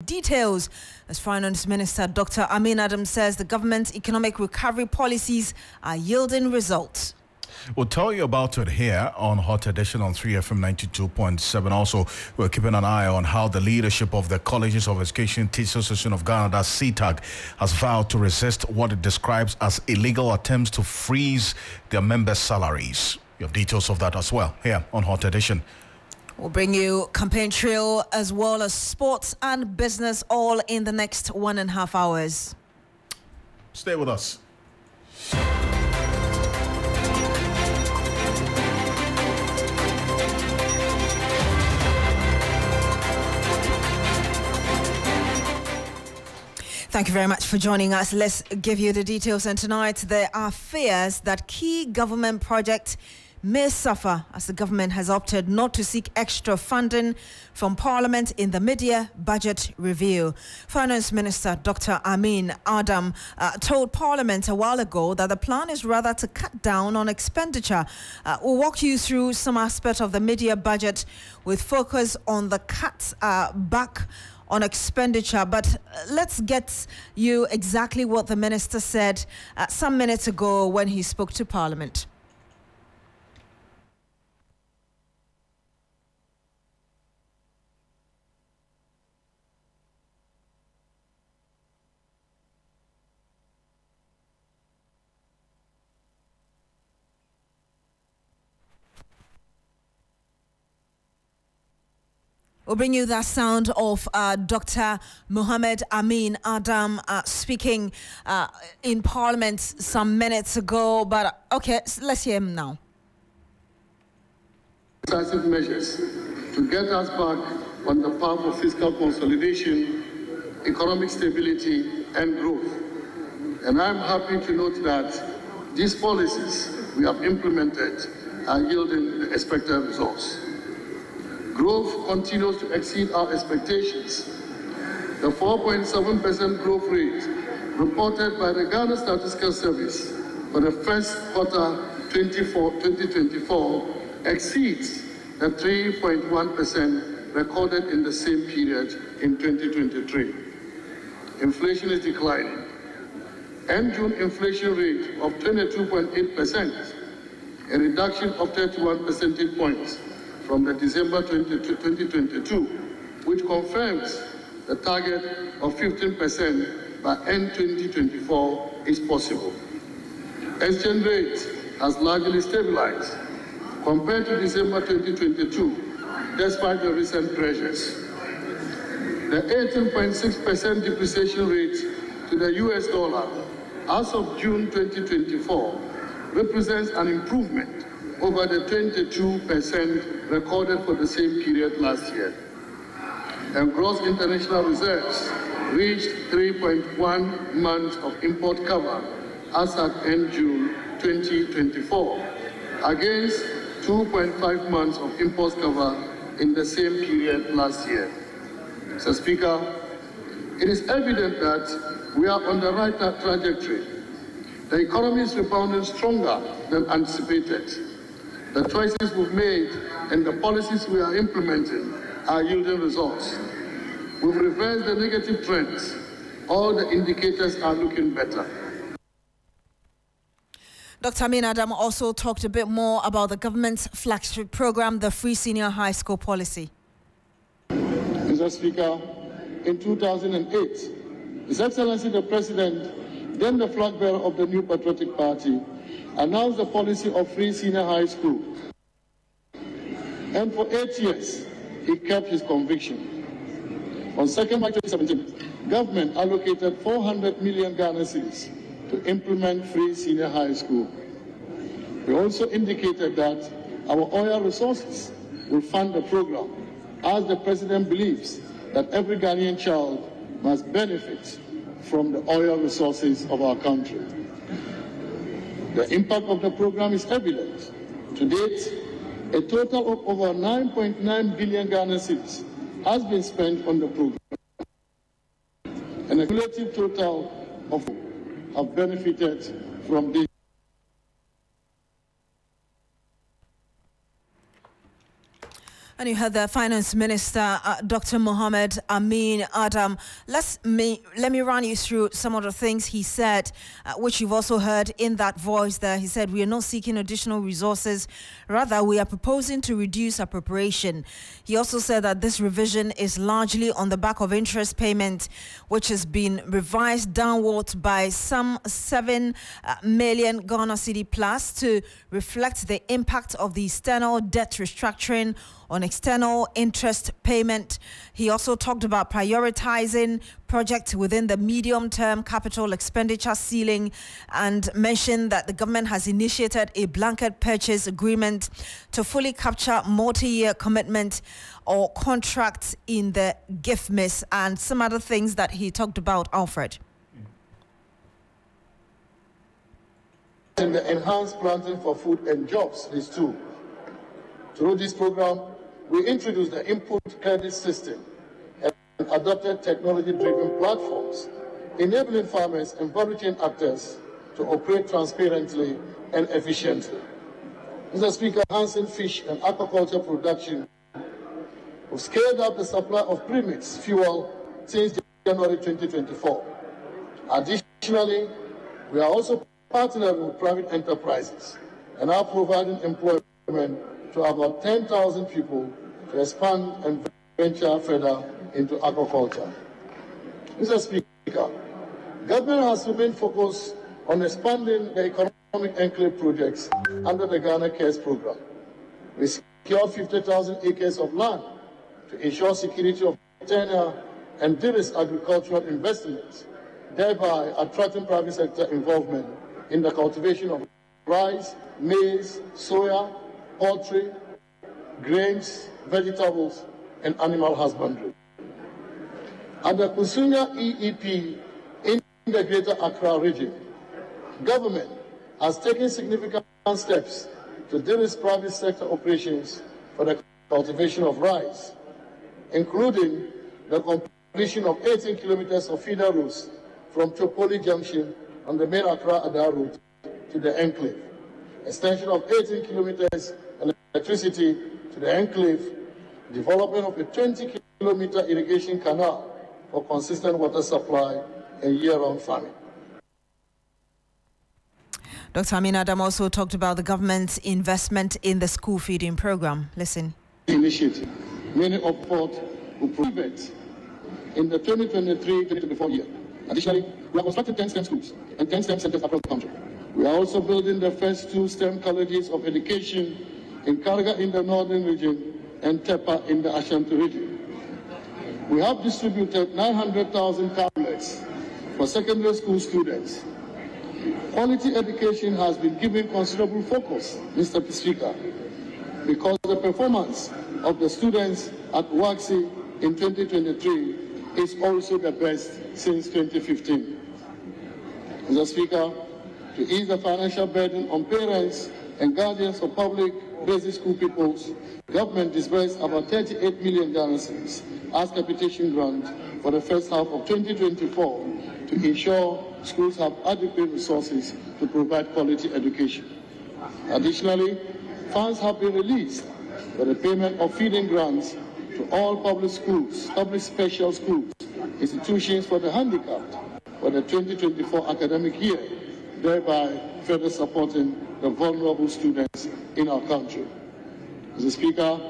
Details as Finance Minister Dr. Amin Adam says the government's economic recovery policies are yielding results. We'll tell you about it here on Hot Edition on 3FM 92.7. Also, we're keeping an eye on how the leadership of the Colleges of Education Teachers Association of Ghana, that's CTAG, has vowed to resist what it describes as illegal attempts to freeze their members' salaries. You have details of that as well here on Hot Edition. We'll bring you campaign trail as well as sports and business all in the next 1.5 hours. Stay with us. Thank you very much for joining us. Let's give you the details. And tonight, there are fears that key government projects may suffer as the government has opted not to seek extra funding from Parliament in the mid-year budget review. Finance Minister Dr. Amin Adam told Parliament a while ago that the plan is rather to cut down on expenditure. We'll walk you through some aspects of the mid-year budget with focus on the cuts back on expenditure, but let's get you exactly what the minister said some minutes ago when he spoke to Parliament. We'll bring you that sound of Dr. Mohammed Amin Adam speaking in Parliament some minutes ago. But okay, let's hear him now. Decisive measures to get us back on the path of fiscal consolidation, economic stability, and growth. And I'm happy to note that these policies we have implemented are yielding the expected results. Growth continues to exceed our expectations. The 4.7% growth rate reported by the Ghana Statistical Service for the first quarter 2024 exceeds the 3.1% recorded in the same period in 2023. Inflation is declining. End June inflation rate of 22.8%, a reduction of 31 percentage points from the December 2022, which confirms the target of 15% by end 2024 is possible. Exchange rate has largely stabilized compared to December 2022, despite the recent pressures. The 18.6% depreciation rate to the US dollar as of June 2024 represents an improvement over the 22% recorded for the same period last year. And gross international reserves reached 3.1 months of import cover as at end June 2024, against 2.5 months of import cover in the same period last year. Mr. Speaker, it is evident that we are on the right trajectory. The economy is rebounding stronger than anticipated. The choices we've made and the policies we are implementing are yielding results. We've reversed the negative trends. All the indicators are looking better. Dr. Amin Adam also talked a bit more about the government's flagship program, the Free Senior High School Policy. Mr. Speaker, in 2008, His Excellency the President, then the flag bearer of the New Patriotic Party, announced the policy of free senior high school. And for 8 years, he kept his conviction. On 2nd March 2017, government allocated 400 million Ghana cedis to implement free senior high school. We also indicated that our oil resources will fund the program, as the President believes that every Ghanaian child must benefit from the oil resources of our country. The impact of the program is evident. To date, a total of over 9.9 billion Ghana cedis has been spent on the program, and a cumulative total of have benefited from this. And you heard the Finance Minister, Dr. Mohammed Amin Adam. Let me run you through some of the things he said, which you've also heard in that voice there. He said, we are not seeking additional resources. Rather, we are proposing to reduce appropriation. He also said that this revision is largely on the back of interest payment, which has been revised downwards by some 7 million Ghana cedi plus to reflect the impact of the external debt restructuring on external interest payment. He also talked about prioritizing projects within the medium-term capital expenditure ceiling and mentioned that the government has initiated a blanket purchase agreement to fully capture multi-year commitment or contracts in the gift miss and some other things that he talked about, Alfred. In the enhanced planting for food and jobs, phase 2. Through this program, we introduced the input credit system and adopted technology-driven platforms, enabling farmers and value chain actors to operate transparently and efficiently. Mr. Speaker, enhancing fish and aquaculture production, we've scaled up the supply of premix fuel since January 2024. Additionally, we are also partnering with private enterprises and are providing employment to about 10,000 people to expand and venture further into aquaculture. Mr. Speaker, government has remained focused on expanding the economic enclave projects under the Ghana Cares program. We secured 50,000 acres of land to ensure security of tenure and de-risk agricultural investments, thereby attracting private sector involvement in the cultivation of rice, maize, soya, poultry, grains, vegetables, and animal husbandry. At the Kusunya EEP in the Greater Accra region, government has taken significant steps to de-risk private sector operations for the cultivation of rice, including the completion of 18 kilometers of feeder routes from Chopoli Junction on the main Accra-Ada route to the enclave, extension of 18 kilometers and electricity to the enclave, development of a 20-kilometer irrigation canal for consistent water supply and year-round farming. Dr. Amin Adam also talked about the government's investment in the school feeding program. Listen. Initiative, many efforts will prevent in the 2023-2024 year. Additionally, we are constructing 10 STEM schools and 10 STEM centers across the country. We are also building the first 2 STEM colleges of education in Karga in the northern region and Tepa in the Ashanti region. We have distributed 900,000 tablets for secondary school students. Quality education has been given considerable focus, Mr. Speaker, because the performance of the students at WAXI in 2023 is also the best since 2015. Mr. Speaker, to ease the financial burden on parents and guardians of public basic school pupils, government disbursed about 38 million Ghana cedis as capitation grant for the first half of 2024 to ensure schools have adequate resources to provide quality education. Additionally, funds have been released for the payment of feeding grants to all public schools, public special schools, institutions for the handicapped for the 2024 academic year, thereby further supporting the vulnerable students in our country. Mr. Speaker,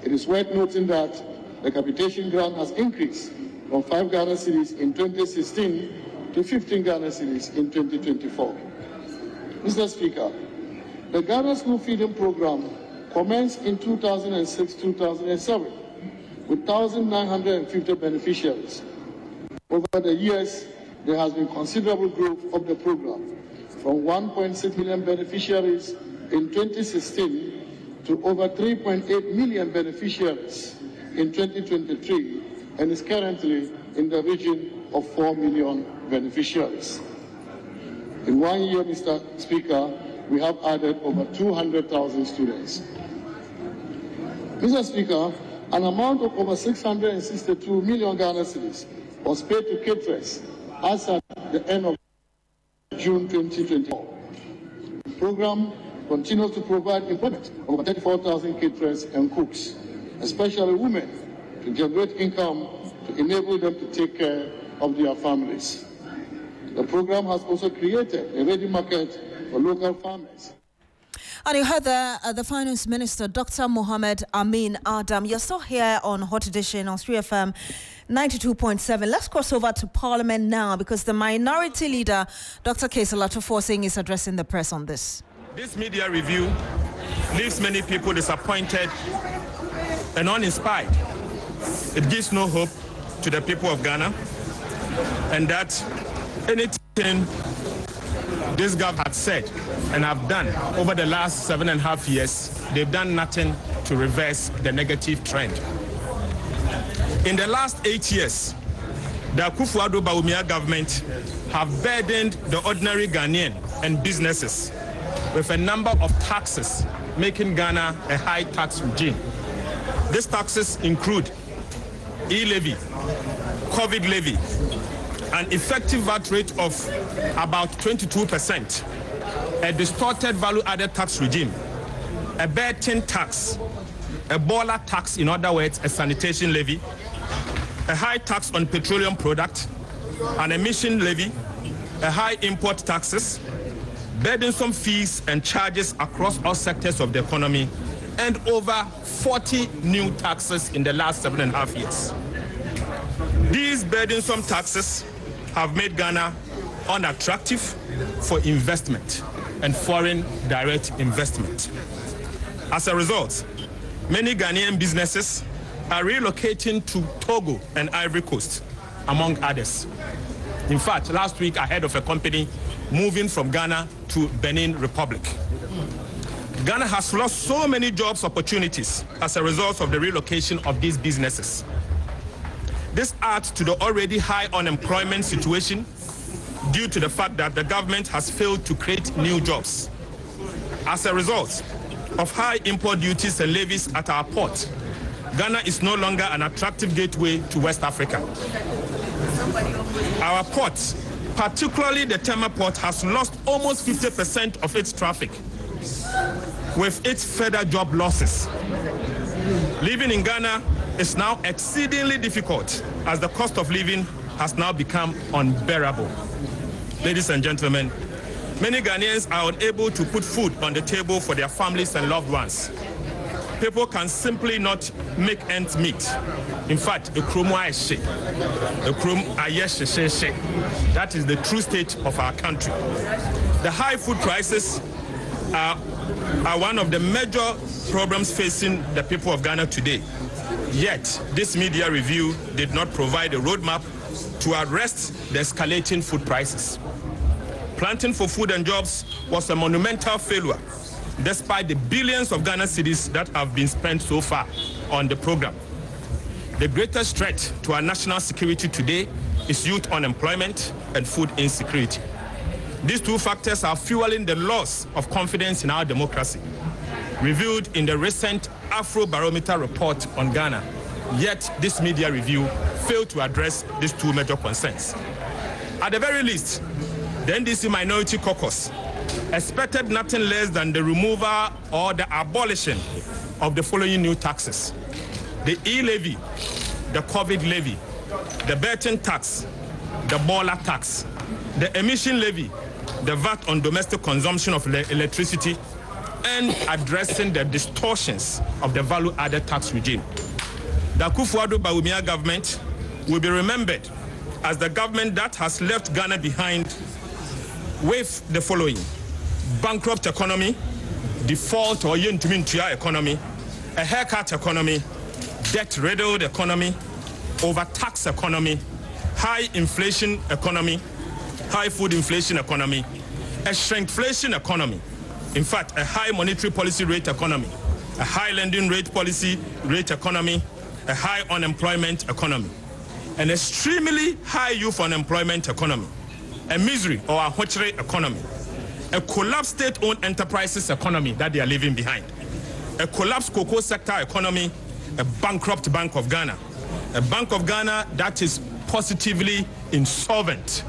it is worth noting that the capitation grant has increased from 5 Ghana cedis in 2016 to 15 Ghana cedis in 2024. Mr. Speaker, the Ghana School Feeding Program commenced in 2006-2007 with 1,950 beneficiaries. Over the years, there has been considerable growth of the program, from 1.6 million beneficiaries in 2016 to over 3.8 million beneficiaries in 2023, and is currently in the region of 4 million beneficiaries. In 1 year, Mr. Speaker, we have added over 200,000 students. Mr. Speaker, an amount of over 662 million Ghana cedis was paid to caterers as at the end of June 2024. The program continues to provide employment of over 34,000 caterers and cooks. especially women, to generate income to enable them to take care of their families. The program has also created a ready market for local farmers. And you heard the Finance Minister, Dr. Mohammed Amin Adam. You're still here on Hot Edition on 3FM 92.7. Let's cross over to Parliament now because the Minority Leader, Dr. Kaisala Tuforsing, is addressing the press on this. This media review leaves many people disappointed and uninspired. It gives no hope to the people of Ghana, and that anything this government had said and have done over the last 7.5 years, they've done nothing to reverse the negative trend. In the last 8 years, the Akufo-Addo Bawumia government have burdened the ordinary Ghanaian and businesses with a number of taxes, making Ghana a high tax regime. These taxes include e-levy, COVID levy, an effective VAT rate of about 22%, a distorted value-added tax regime, a betting tax, a baller tax, in other words, a sanitation levy, a high tax on petroleum product, an emission levy, a high import taxes, burdensome fees and charges across all sectors of the economy, and over 40 new taxes in the last 7.5 years. These burdensome taxes have made Ghana unattractive for investment and foreign direct investment. As a result, many Ghanaian businesses are relocating to Togo and Ivory Coast, among others. In fact, last week I heard of a company moving from Ghana to Benin Republic. Ghana has lost so many jobs opportunities as a result of the relocation of these businesses. This adds to the already high unemployment situation due to the fact that the government has failed to create new jobs. As a result of high import duties and levies at our port, Ghana is no longer an attractive gateway to West Africa. Our ports, particularly the Tema port, has lost almost 50% of its traffic, with its further job losses. Living in Ghana is now exceedingly difficult as the cost of living has now become unbearable. Ladies and gentlemen, many Ghanaians are unable to put food on the table for their families and loved ones. People can simply not make ends meet. In fact, that is the true state of our country. The high food prices are one of the major problems facing the people of Ghana today. Yet, this media review did not provide a roadmap to arrest the escalating food prices. Planting for Food and Jobs was a monumental failure, despite the billions of Ghana cedis that have been spent so far on the program. The greatest threat to our national security today is youth unemployment and food insecurity. These two factors are fueling the loss of confidence in our democracy, revealed in the recent Afrobarometer report on Ghana. Yet, this media review failed to address these two major concerns. At the very least, the NDC Minority Caucus expected nothing less than the removal or the abolition of the following new taxes: the e-levy, the COVID levy, the betting tax, the baller tax, the emission levy, the VAT on domestic consumption of electricity, and addressing the distortions of the value-added tax regime. The Akufo-Addo Bawumia government will be remembered as the government that has left Ghana behind with the following: bankrupt economy, default or yentumintua economy, a haircut economy, debt-riddled economy, overtaxed economy, high inflation economy, high food inflation economy, a shrinkflation economy, in fact, a high monetary policy rate economy, a high lending rate policy rate economy, a high unemployment economy, an extremely high youth unemployment economy, a misery or a hochery economy, a collapsed state-owned enterprises economy that they are leaving behind, a collapsed cocoa sector economy, a bankrupt Bank of Ghana, a Bank of Ghana that is positively insolvent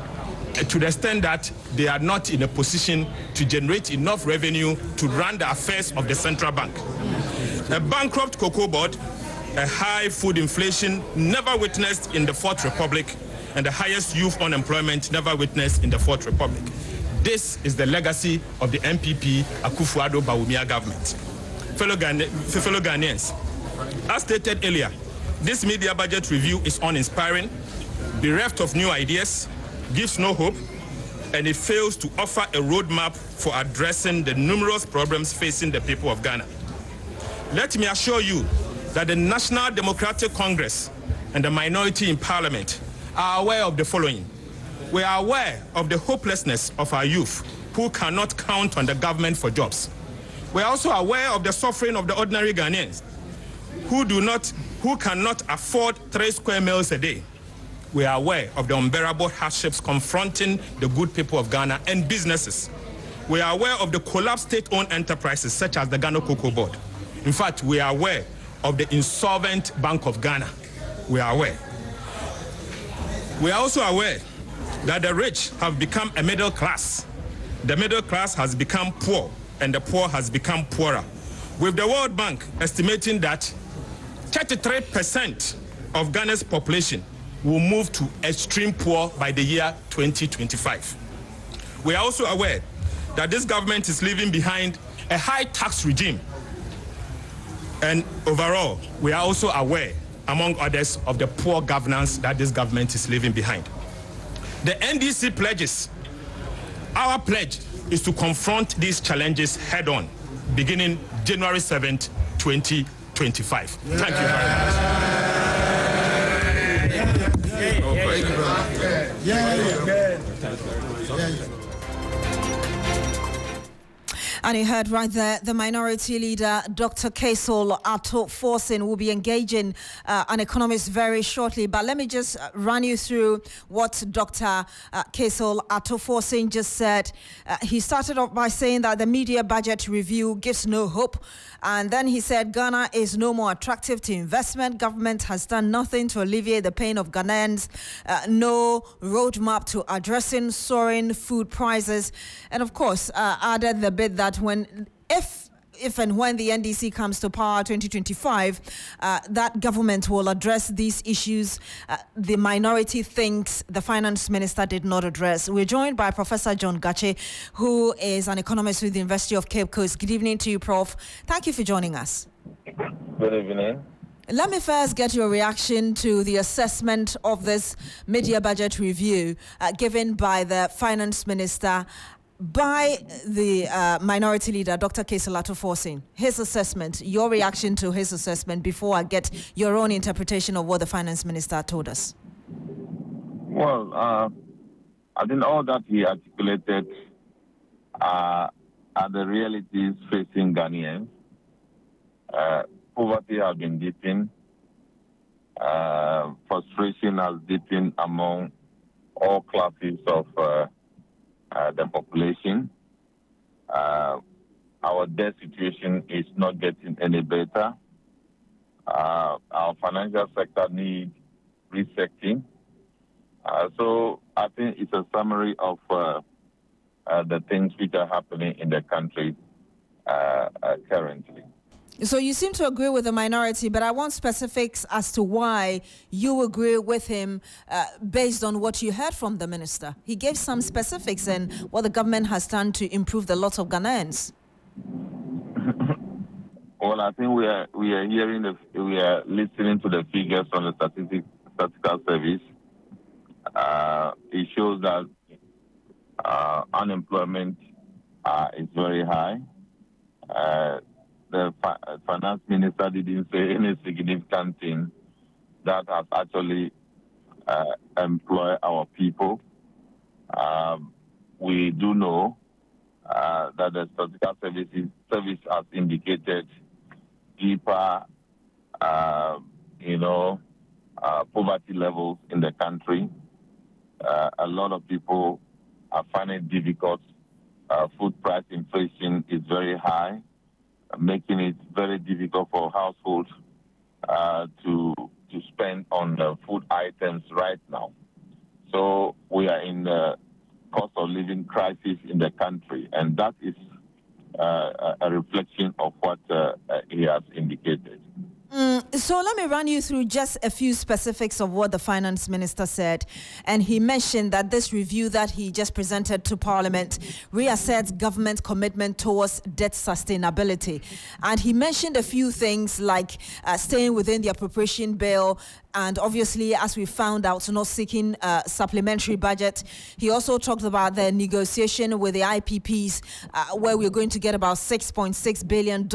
to the extent that they are not in a position to generate enough revenue to run the affairs of the central bank. A bankrupt cocoa board, a high food inflation never witnessed in the Fourth Republic, and the highest youth unemployment never witnessed in the Fourth Republic. This is the legacy of the MPP Akufo-Addo Bawumia government. Fellow Ghanaians, as stated earlier, this media budget review is uninspiring, bereft of new ideas, gives no hope, and it fails to offer a roadmap for addressing the numerous problems facing the people of Ghana. Let me assure you that the National Democratic Congress and the minority in Parliament are aware of the following. We are aware of the hopelessness of our youth who cannot count on the government for jobs. We are also aware of the suffering of the ordinary Ghanaians who cannot afford 3 square meals a day. We are aware of the unbearable hardships confronting the good people of Ghana and businesses. We are aware of the collapsed state-owned enterprises such as the Ghana Cocoa Board. In fact, we are aware of the insolvent Bank of Ghana. We are aware. We are also aware that the rich have become a middle class. The middle class has become poor, and the poor has become poorer, with the World Bank estimating that 33% of Ghana's population will move to extreme poor by the year 2025. We are also aware that this government is leaving behind a high tax regime. And overall, we are also aware, among others, of the poor governance that this government is leaving behind. The NDC pledges. Our pledge is to confront these challenges head-on, beginning January 7th, 2025. Thank you very much. And you heard right there, the minority leader, Dr. Kaisel Ato-Forson, will be engaging an economist very shortly. But let me just run you through what Dr. Kaisel Ato-Forson just said. He started off by saying that the media budget review gives no hope. And then he said Ghana is no more attractive to investment. Government has done nothing to alleviate the pain of Ghanaians. No roadmap to addressing soaring food prices. And of course, added the bit that if and when the NDC comes to power 2025, that government will address these issues the minority thinks the finance minister did not address. We're joined by Professor John Gache, who is an economist with the University of Cape Coast. Good evening to you, Prof. Thank you for joining us. Good evening. Let me first get your reaction to the assessment of this media budget review given by the finance minister, by the minority leader, Dr. Kaisel Ato-Forson. His assessment, your reaction to his assessment before I get your own interpretation of what the finance minister told us. Well, I think all that he articulated are the realities facing Ghanaians. Poverty has been deepening. Frustration has deepened among all classes of the population. Our debt situation is not getting any better. Our financial sector needs resetting. So I think it's a summary of the things which are happening in the country currently. So you seem to agree with the minority, but I want specifics as to why you agree with him based on what you heard from the minister. He gave some specifics and what the government has done to improve the lot of Ghanaians. Well, I think we are listening to the figures from the statistical service. It shows that unemployment is very high. The finance minister didn't say any significant thing that has actually employed our people. We do know that the statistical service has indicated deeper, poverty levels in the country. A lot of people are finding it difficult. Food price inflation is very high, making it very difficult for households to spend on food items right now. So we are in the cost of living crisis in the country, and that is a reflection of what he has indicated. So let me run you through just a few specifics of what the finance minister said. And he mentioned that this review that he just presented to Parliament reasserts government commitment towards debt sustainability. And he mentioned a few things like staying within the appropriation bill, and obviously, as we found out, not seeking supplementary budget. He also talked about the negotiation with the IPPs, where we're going to get about $6.6 billion,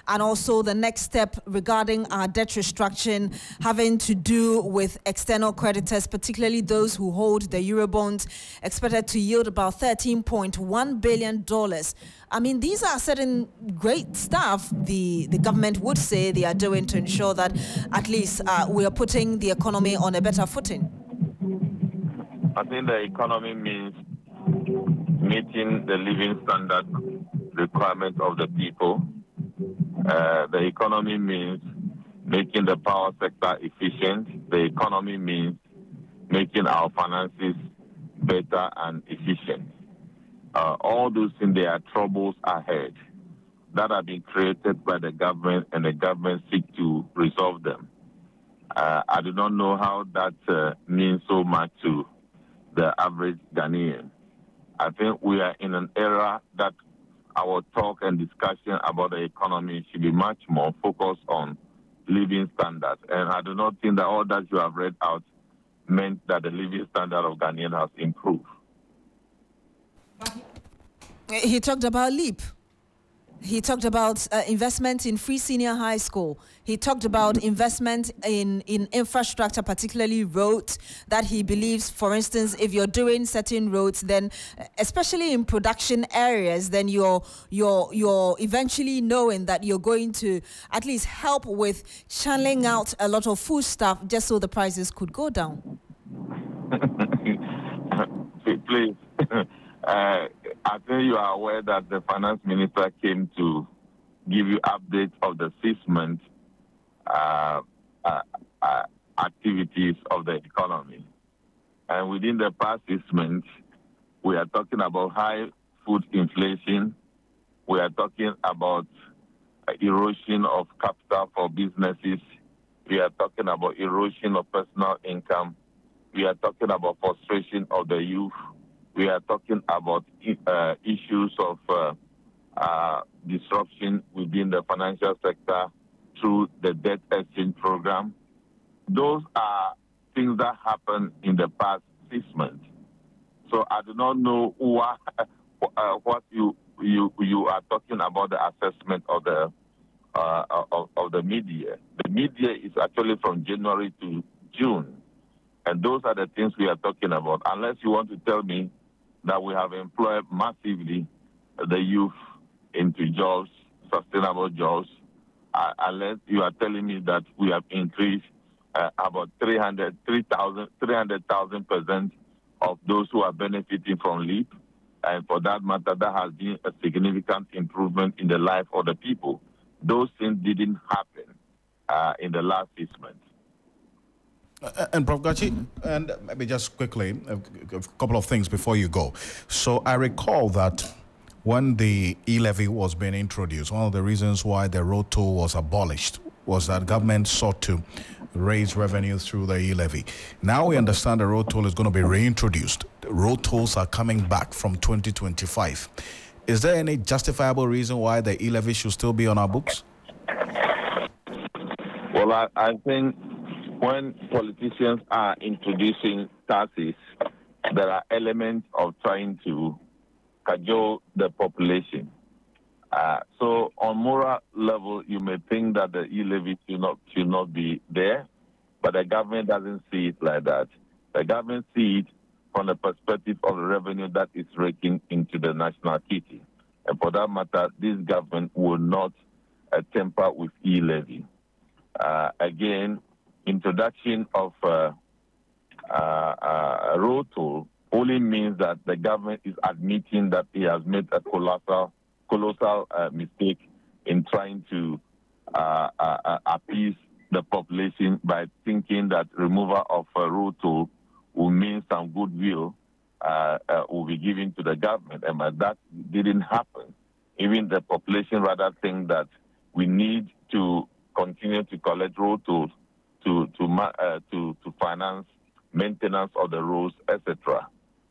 and also the next step regarding our debt restructuring having to do with external creditors, particularly those who hold the Eurobonds, expected to yield about $13.1 billion. I mean, these are certain great stuff the government would say they are doing to ensure that at least we are putting the economy on a better footing. I think the economy means meeting the living standard requirements of the people. The economy means making the power sector efficient. The economy means making our finances better and efficient. All those things, there are troubles ahead that have been created by the government, and the government seek to resolve them. I do not know how that means so much to the average Ghanaian. I think we are in an era that our talk and discussion about the economy should be much more focused on living standards. And I do not think that all that you have read out meant that the living standard of Ghanaians has improved. He talked about LEAP. He talked about investment in free senior high school. He talked about investment in infrastructure, particularly roads, that he believes, for instance, if you're doing certain roads, then especially in production areas, then you're eventually knowing that you're going to at least help with channeling out a lot of food stuff just so the prices could go down. Please. I think you are aware that the finance minister came to give you updates of the 6-month activities of the economy. And within the past 6 months, we are talking about high food inflation. We are talking about erosion of capital for businesses. We are talking about erosion of personal income. We are talking about frustration of the youth. We are talking about issues of disruption within the financial sector through the debt exchange program. Those are things that happened in the past 6 months. So I do not know what you are talking about, the assessment of the media. The media is actually from January to June. And those are the things we are talking about. Unless you want to tell me that we have employed massively the youth into jobs, sustainable jobs, unless you are telling me that we have increased about 300,000% of those who are benefiting from LEAP. And for that matter, that has been a significant improvement in the life of the people. Those things didn't happen in the last 6 months. And Prof. Gachi, and maybe just quickly, a couple of things before you go. So I recall that when the e-levy was being introduced, one of the reasons why the road toll was abolished was that government sought to raise revenue through the e-levy. Now we understand the road toll is going to be reintroduced. The road tolls are coming back from 2025. Is there any justifiable reason why the e-levy should still be on our books? Well, I think when politicians are introducing taxes, there are elements of trying to cajole the population. So on moral level, you may think that the e-levy should not be there, but the government doesn't see it like that. The government sees it from the perspective of the revenue that is raking into the national kitty. And for that matter, this government will not temper with e-levy. Again, introduction of a road toll only means that the government is admitting that he has made a colossal mistake in trying to appease the population by thinking that removal of a road toll will mean some goodwill will be given to the government. And that didn't happen. Even the population rather think that we need to continue to collect road tolls, to finance maintenance of the roads, etc.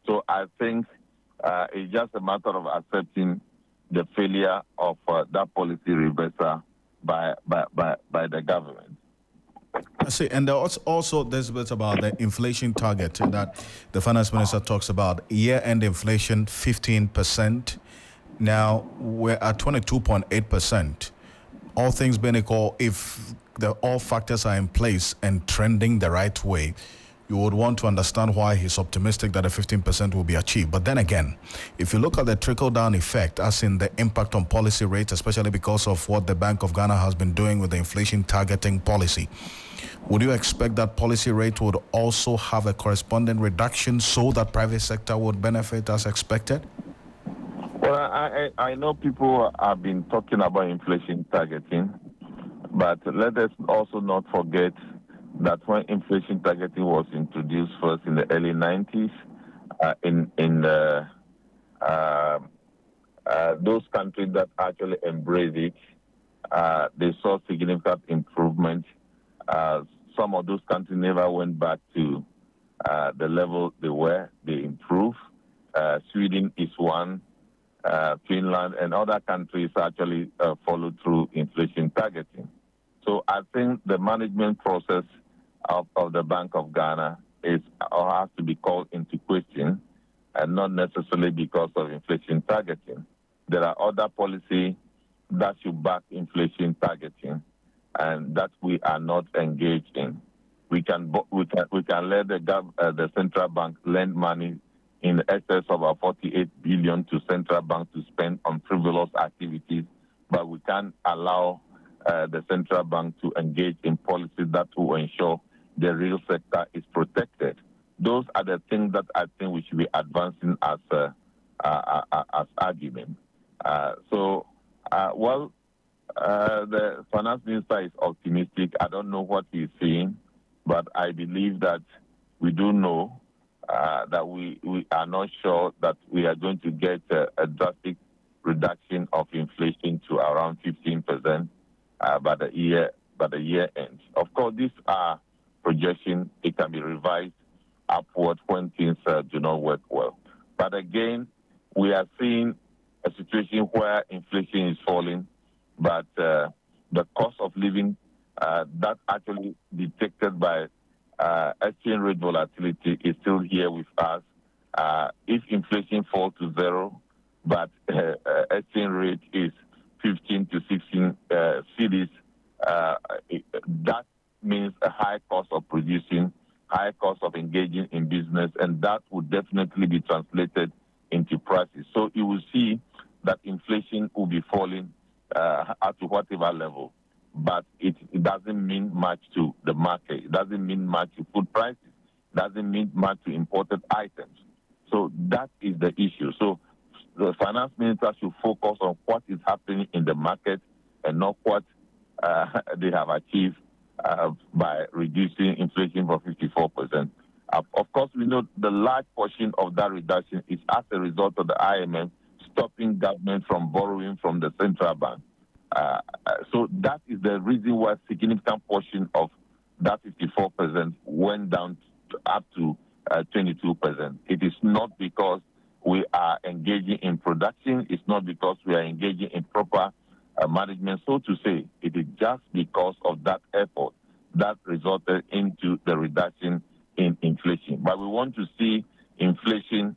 So I think it's just a matter of accepting the failure of that policy reversal by the government. I see, and there's also this bit about the inflation target that the finance minister talks about. Year-end inflation 15%. Now we're at 22.8%. All things being equal, if all factors are in place and trending the right way, you would want to understand why he's optimistic that a 15% will be achieved. But then again, if you look at the trickle-down effect, as in the impact on policy rates, especially because of what the Bank of Ghana has been doing with the inflation targeting policy, would you expect that policy rate would also have a corresponding reduction so that private sector would benefit as expected? Well, I know people have been talking about inflation targeting, but let us also not forget that when inflation targeting was introduced first in the early 90s, those countries that actually embraced it, they saw significant improvement. Some of those countries never went back to the level they were. They improved. Sweden is one. Finland and other countries actually followed through inflation targeting. So I think the management process of the Bank of Ghana has to be called into question, and not necessarily because of inflation targeting. There are other policies that should back inflation targeting, and that we are not engaged in. We can let the central bank lend money in excess of about 48 billion to central bank to spend on frivolous activities, but we can't allow the central bank to engage in policies that will ensure the real sector is protected. Those are the things that I think we should be advancing as argument. The finance minister is optimistic. I don't know what he's saying, but I believe that we do know that we are not sure that we are going to get a drastic reduction of inflation to around 15% by the year end. Of course, these are projections. It can be revised upward when things do not work well. But again, we are seeing a situation where inflation is falling, but the cost of living that actually detected by exchange rate volatility is still here with us. If inflation falls to zero, but exchange rate is 15 to 16 cedis, that means a high cost of producing, high cost of engaging in business, and that would definitely be translated into prices. So you will see that inflation will be falling at whatever level, but it doesn't mean much to the market. It doesn't mean much to food prices. It doesn't mean much to imported items. So that is the issue. So the finance minister should focus on what is happening in the market and not what they have achieved by reducing inflation from 54%. Of course, we know the large portion of that reduction is as a result of the IMF stopping government from borrowing from the central bank. So that is the reason why a significant portion of that 54% went down up to 22%. It is not because we are engaging in production. It's not because we are engaging in proper management, so to say. It is just because of that effort that resulted into the reduction in inflation. But we want to see inflation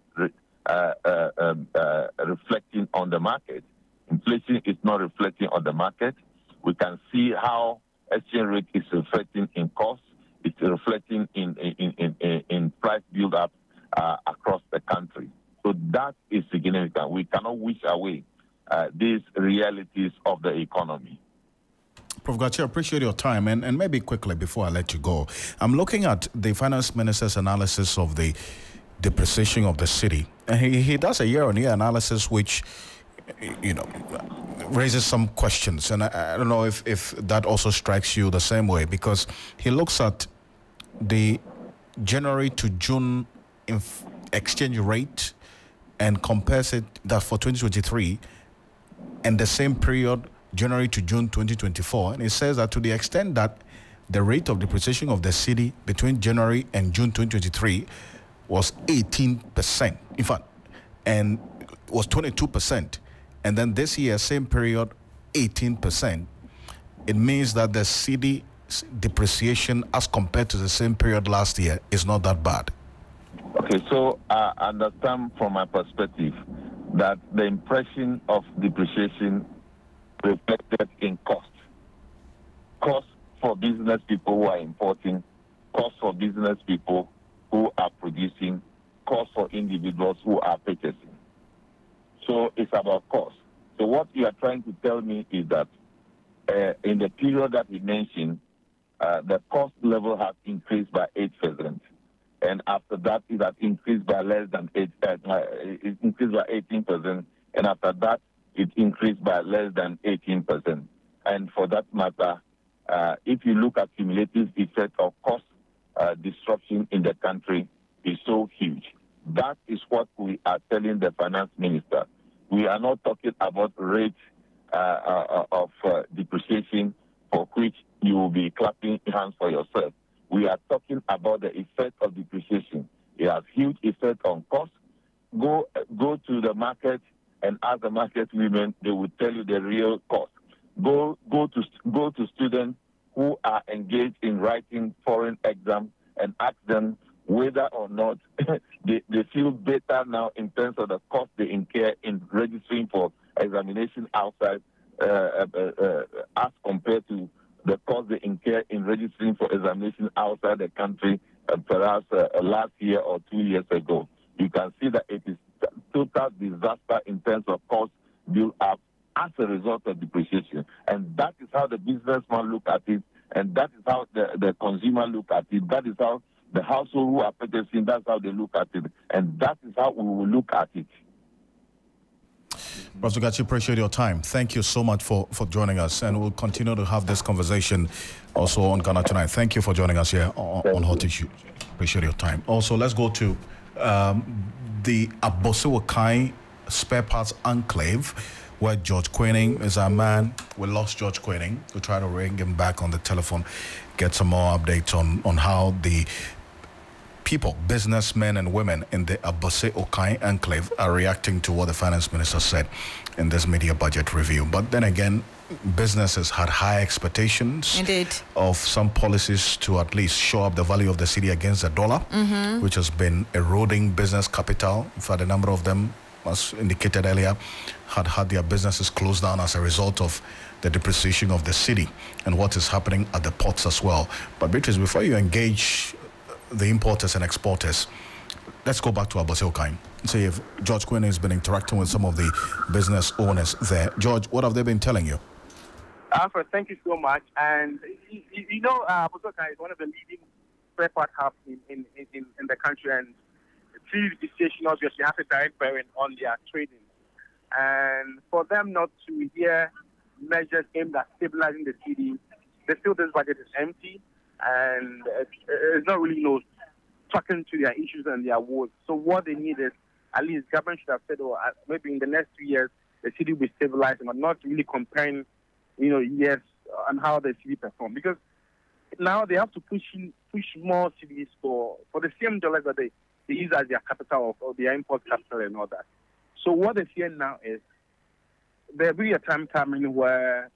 reflecting on the market. Inflation is not reflecting on the market. We can see how exchange rate is reflecting in costs. It's reflecting in price build-up across the country. So that is significant. We cannot wish away these realities of the economy. Prof. Gachi, I appreciate your time. And maybe quickly before I let you go, I'm looking at the finance minister's analysis of the depreciation of the city. And he does a year-on-year analysis which, raises some questions. And I don't know if that also strikes you the same way, because he looks at the January to June exchange rate and compares it that for 2023 and the same period January to June 2024, and it says that to the extent that the rate of depreciation of the cedi between January and June 2023 was 18%, in fact, and was 22%, and then this year, same period, 18%. It means that the cedi depreciation as compared to the same period last year is not that bad. Okay, so I understand from my perspective that the impression of depreciation reflected in cost. Cost for business people who are importing, cost for business people who are producing, cost for individuals who are purchasing. So it's about cost. So what you are trying to tell me is that in the period that we mentioned, the cost level has increased by 8%. And after that, it has increased by less than 8%. It increased by 18%. And after that, it increased by less than 18%. And for that matter, if you look at cumulative effect of cost disruption in the country, is so huge. That is what we are telling the finance minister. We are not talking about rate of depreciation for which you will be clapping hands for yourself. We are talking about the effect of depreciation. It has huge effect on cost. Go to the market and ask the market women; they will tell you the real cost. Go to students who are engaged in writing foreign exams and ask them whether or not they feel better now in terms of the cost they incur in registering for examination outside as compared to the cost they incur in registering for examination outside the country, perhaps last year or 2 years ago. You can see that it is total disaster in terms of cost built up as a result of depreciation. And that is how the businessman look at it, and that is how the consumer look at it. That is how the household who are purchasing, that's how they look at it. And that is how we will look at it. Professor Gachi, appreciate your time. Thank you so much for joining us, and we'll continue to have this conversation also on Ghana Tonight. Thank you for joining us here on Hot Issue. Appreciate your time. Also, let's go to the Abosewokai Spare Parts Enclave, where George Queening is our man. We lost George Queening. We'll try to ring him back on the telephone, get some more updates on how the people, businessmen and women in the Abosewokai Enclave are reacting to what the finance minister said in this media budget review. But then again, businesses had high expectations of some policies to at least show up the value of the cedi against the dollar, which has been eroding business capital. In fact, a number of them, as indicated earlier, had their businesses closed down as a result of the depreciation of the cedi and what is happening at the ports as well. But Beatrice, before you engage the importers and exporters, let's go back to Abosewokai. See if George Quinn has been interacting with some of the business owners there. George, what have they been telling you? Alfred, thank you so much. And you know, Abosewokai is one of the leading spare part hubs in the country, and cedi depreciation obviously has a direct bearing on their trading. And for them not to hear measures aimed at stabilizing the cedi, they feel this budget is empty, and it's not really talking to their issues and their woes. So what they need is, at least government should have said, maybe in the next 2 years the cedi will be stabilizing, but not really comparing, years on how the cedi perform. Because now they have to push more cedis for the same dollars that they use as their capital or their import capital and all that. So what they're seeing now is there will be a time coming where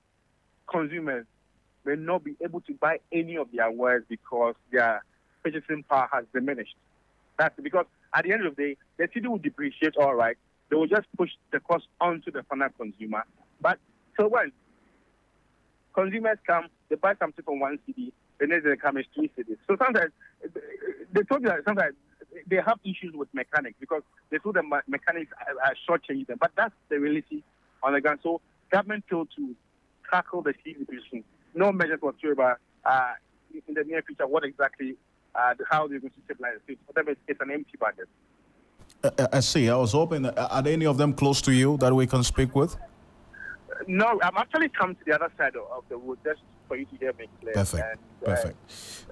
consumers may not be able to buy any of their wares because their purchasing power has diminished. That's because at the end of the day, the cedi will depreciate, all right. They will just push the cost onto the final consumer. But so when consumers come, they buy something for 1 cedi, the next day they come is 3 cedis. So sometimes they told you that sometimes they have issues with mechanics because they told the mechanics are shortchanging them. But that's the reality on the ground. So government failed to tackle the cedi depreciation. No measures whatsoever in the near future. What exactly, how they're going to stabilize it? For them, it's an empty budget. I see. I was hoping, are there any of them close to you that we can speak with? No, I'm actually come to the other side of the wood just for you to hear me clear. Perfect. Perfect.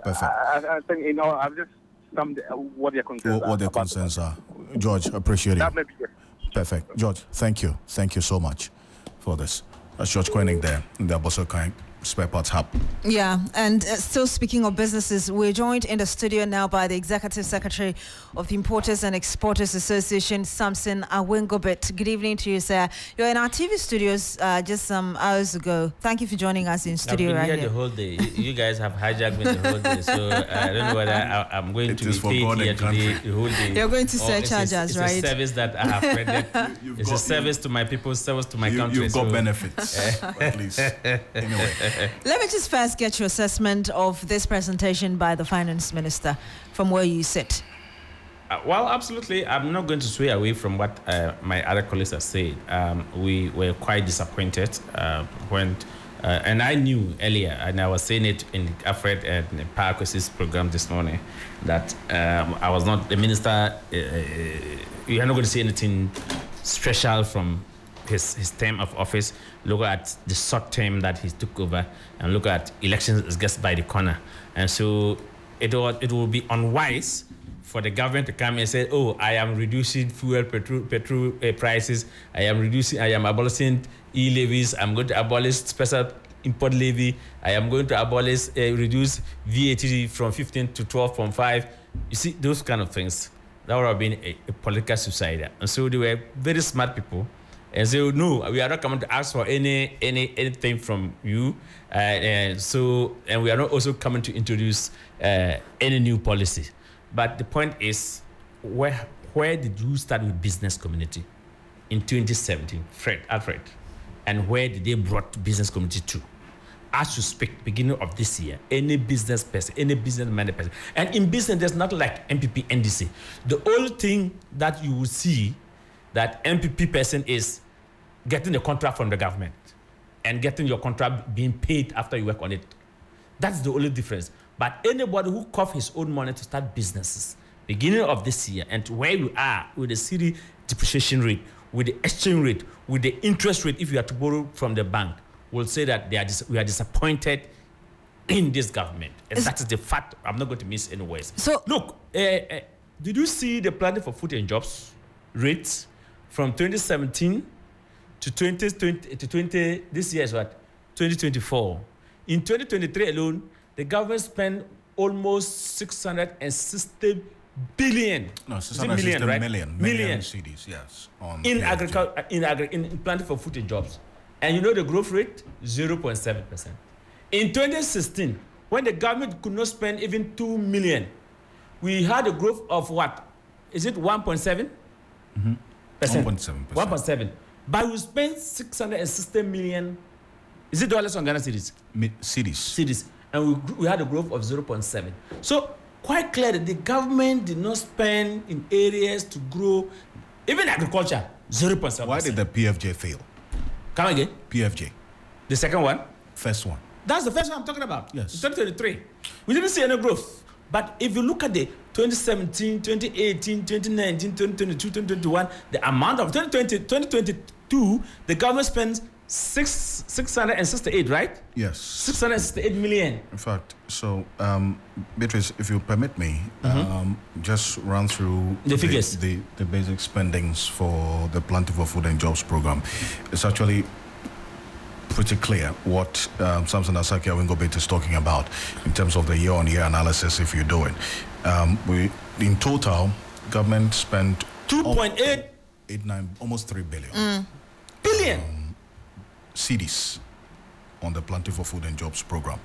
I think, I've just summed what their concerns are. What their concerns are. George, appreciate it. That may be good. Perfect. George, thank you. Thank you so much for this. That's George Koenig there in the Abosokai Spare Parts Hub. Yeah, and still speaking of businesses, we're joined in the studio now by the Executive Secretary of the Importers and Exporters Association, Samson Awengobet. Good evening to you, sir. You're in our TV studios just some hours ago. Thank you for joining us in studio right here. I've been here the whole day. You guys have hijacked me the whole day, so I don't know whether I'm going to be paid here today the whole day. You're going to surcharge us, right? It's a service that I have rendered. It's a service to my people, service to my country. You've got benefits, at least. Anyway. Let me just first get your assessment of this presentation by the Finance Minister from where you sit. Well, absolutely. I'm not going to sway away from what my other colleagues have said. We were quite disappointed when, and I knew earlier, and I was saying it in Alfred and Ocansey's program this morning, that I was not the minister. You are not going to see anything special from his term of office. Look at the short term that he took over, and look at elections just by the corner. And so it will be unwise for the government to come and say, oh, I am reducing petrol prices, I am abolishing e-levies, I'm going to abolish special import levy, I am going to abolish, reduce VAT from 15 to 12.5. You see, those kind of things, that would have been a political suicide. And so they were very smart people. And so, no, we are not coming to ask for anything from you. And we are not also coming to introduce any new policy. But the point is, where did you start with business community in 2017, Alfred? And where did they brought business community to? As you speak, beginning of this year, any business person, any business-minded person, and in business, there's nothing like MPP, NDC. The only thing that you will see that MPP person is getting a contract from the government and getting your contract being paid after you work on it. That's the only difference. But anybody who cough his own money to start businesses, beginning of this year, and where you are with the city depreciation rate, with the exchange rate, with the interest rate, if you are to borrow from the bank, will say that we are disappointed in this government. And that is the fact. I'm not going to miss any words. So, look, did you see the planning for food and jobs rates from 2017 to 2020, this year is what? 2024. In 2023 alone, the government spent almost 660 billion. No, 660 million cedis, yes. In agriculture, in planting for food and jobs. And you know the growth rate? 0.7%. In 2016, when the government could not spend even 2 million, we had a growth of what? Is it 1.7%? Mm-hmm. 1.7%. 1.7%. But we spent 660 million. Is it dollars on Ghana cedis? Cedis. And we had a growth of 0.7. So quite clear that the government did not spend in areas to grow, even agriculture, 0.7%. Why did the PFJ fail? Come again? PFJ. The second one? First one. That's the first one I'm talking about. Yes. In 2023. We didn't see any growth. But if you look at the 2017, 2018, 2019, 2022, 2021, the amount of 2022, the government spends 668, right? Yes. 668 million. In fact, so Beatrice, if you permit me, just run through the figures, the basic spendings for the Planting for Food and Jobs program. It's actually pretty clear what Samson Asaki Awengobet is talking about in terms of the year-on-year analysis. If you do it, in total, government spent 2.889, almost 3 billion. Cedis on the Planting for Food and Jobs program.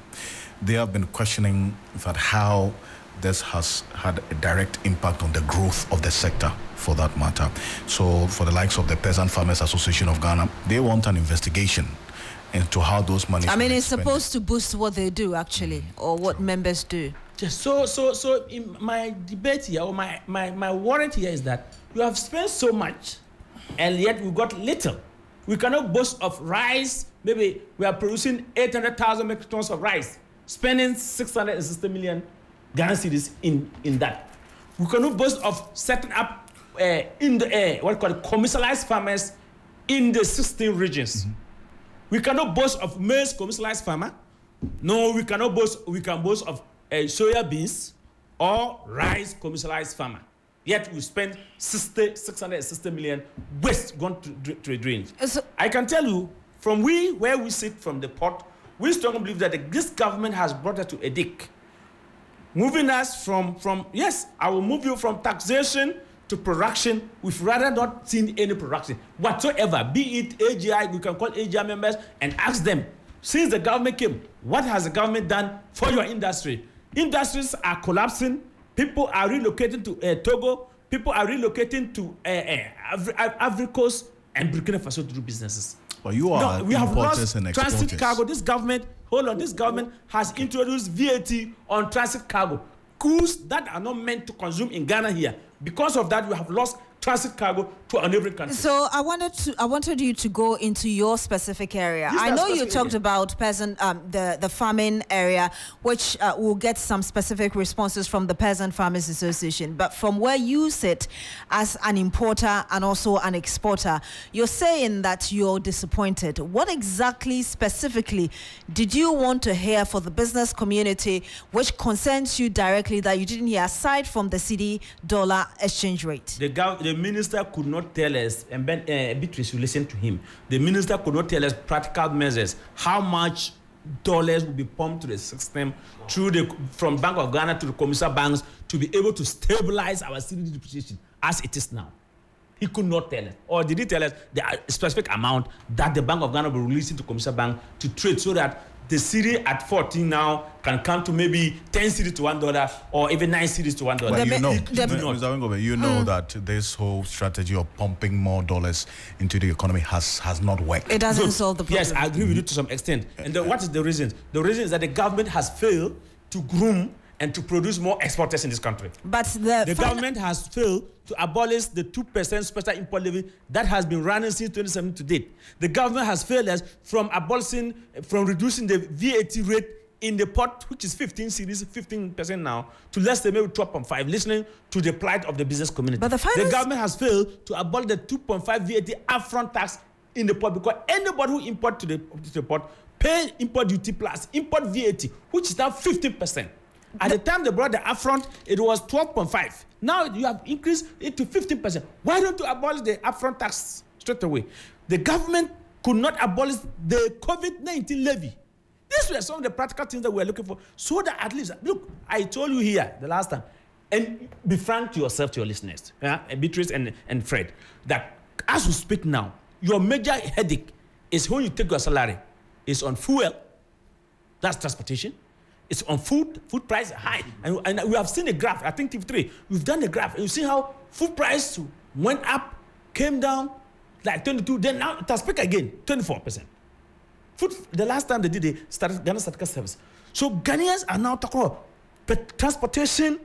They have been questioning that how this has had a direct impact on the growth of the sector, for that matter. So for the likes of the Peasant Farmers Association of Ghana, they want an investigation into how those money. I mean, it's supposed to boost what they do, actually, or what members do. So in my debate here, or my warrant here is that you have spent so much, and yet we got little. We cannot boast of rice. Maybe we are producing 800,000 metric tons of rice, spending 660 million Ghana cedis in that. We cannot boast of setting up commercialized farmers in the 16 regions. Mm-hmm. We cannot boast of maize commercialized farmer. No, we cannot boast. We can boast of soya beans or rice commercialized farmer. Yet we spend 660 million waste gone to drains. I can tell you from where we sit from the port, we strongly believe that this government has brought us to a dick. Moving us from yes, I will move you from taxation to production. We've rather not seen any production whatsoever, be it AGI, we can call AGI members and ask them, since the government came, what has the government done for your industry? Industries are collapsing, people are relocating to Togo, people are relocating to Ivory Coast and Burkina Faso to do businesses. But you are we have importers lost and exporters. transit cargo. This government has introduced VAT on transit cargo. Goods that are not meant to consume in Ghana here. Because of that, we have lost transit cargo to a neighboring country. So I wanted you to go into your specific area. I know you talked about the farming area, which will get some specific responses from the Peasant Farmers Association. But from where you sit as an importer and also an exporter, you're saying that you're disappointed. What exactly, specifically, did you want to hear for the business community, which concerns you directly, that you didn't hear aside from the cedi-dollar exchange rate? The minister could not tell us, and Beatrice, you listen to him. The minister could not tell us practical measures, how much dollars will be pumped to the system from Bank of Ghana to the commercial banks to be able to stabilize our cedi depreciation as it is now. He could not tell us. Or did he tell us the specific amount that the Bank of Ghana will release into commercial bank to trade, so that the cedi at 14 now can come to maybe 10 cedis to $1 or even 9 cedis to $1. But you know that this whole strategy of pumping more dollars into the economy has not worked. It doesn't solve the problem. Yes, I agree with you to some extent. And what is the reason? The reason is that the government has failed to groom and to produce more exporters in this country. But the government has failed to abolish the 2% special import levy that has been running since 2017 to date. The government has failed us from reducing the VAT rate in the port, which is 15% now, to less than maybe 12.5, listening to the plight of the business community. But the government has failed to abolish the 2.5 VAT upfront tax in the port, because anybody who imports to the port pay import duty plus import VAT, which is now 15%. At the time they brought the upfront, it was 12.5. Now you have increased it to 15%. Why don't you abolish the upfront tax straight away? The government could not abolish the COVID-19 levy. These were some of the practical things that we were looking for, so that at least, look, I told you here the last time, and be frank to yourself, to your listeners, Beatrice and Fred, that as we speak now, your major headache is when you take your salary. It's on fuel, that's transportation. It's on food price high. And we have seen a graph, I think TV3, we've done a graph, and you see how food price went up, came down, like 22, then now it has peaked again, 24%. The last time they did Ghana Statistical Service. So Ghanaians are now talking about transportation,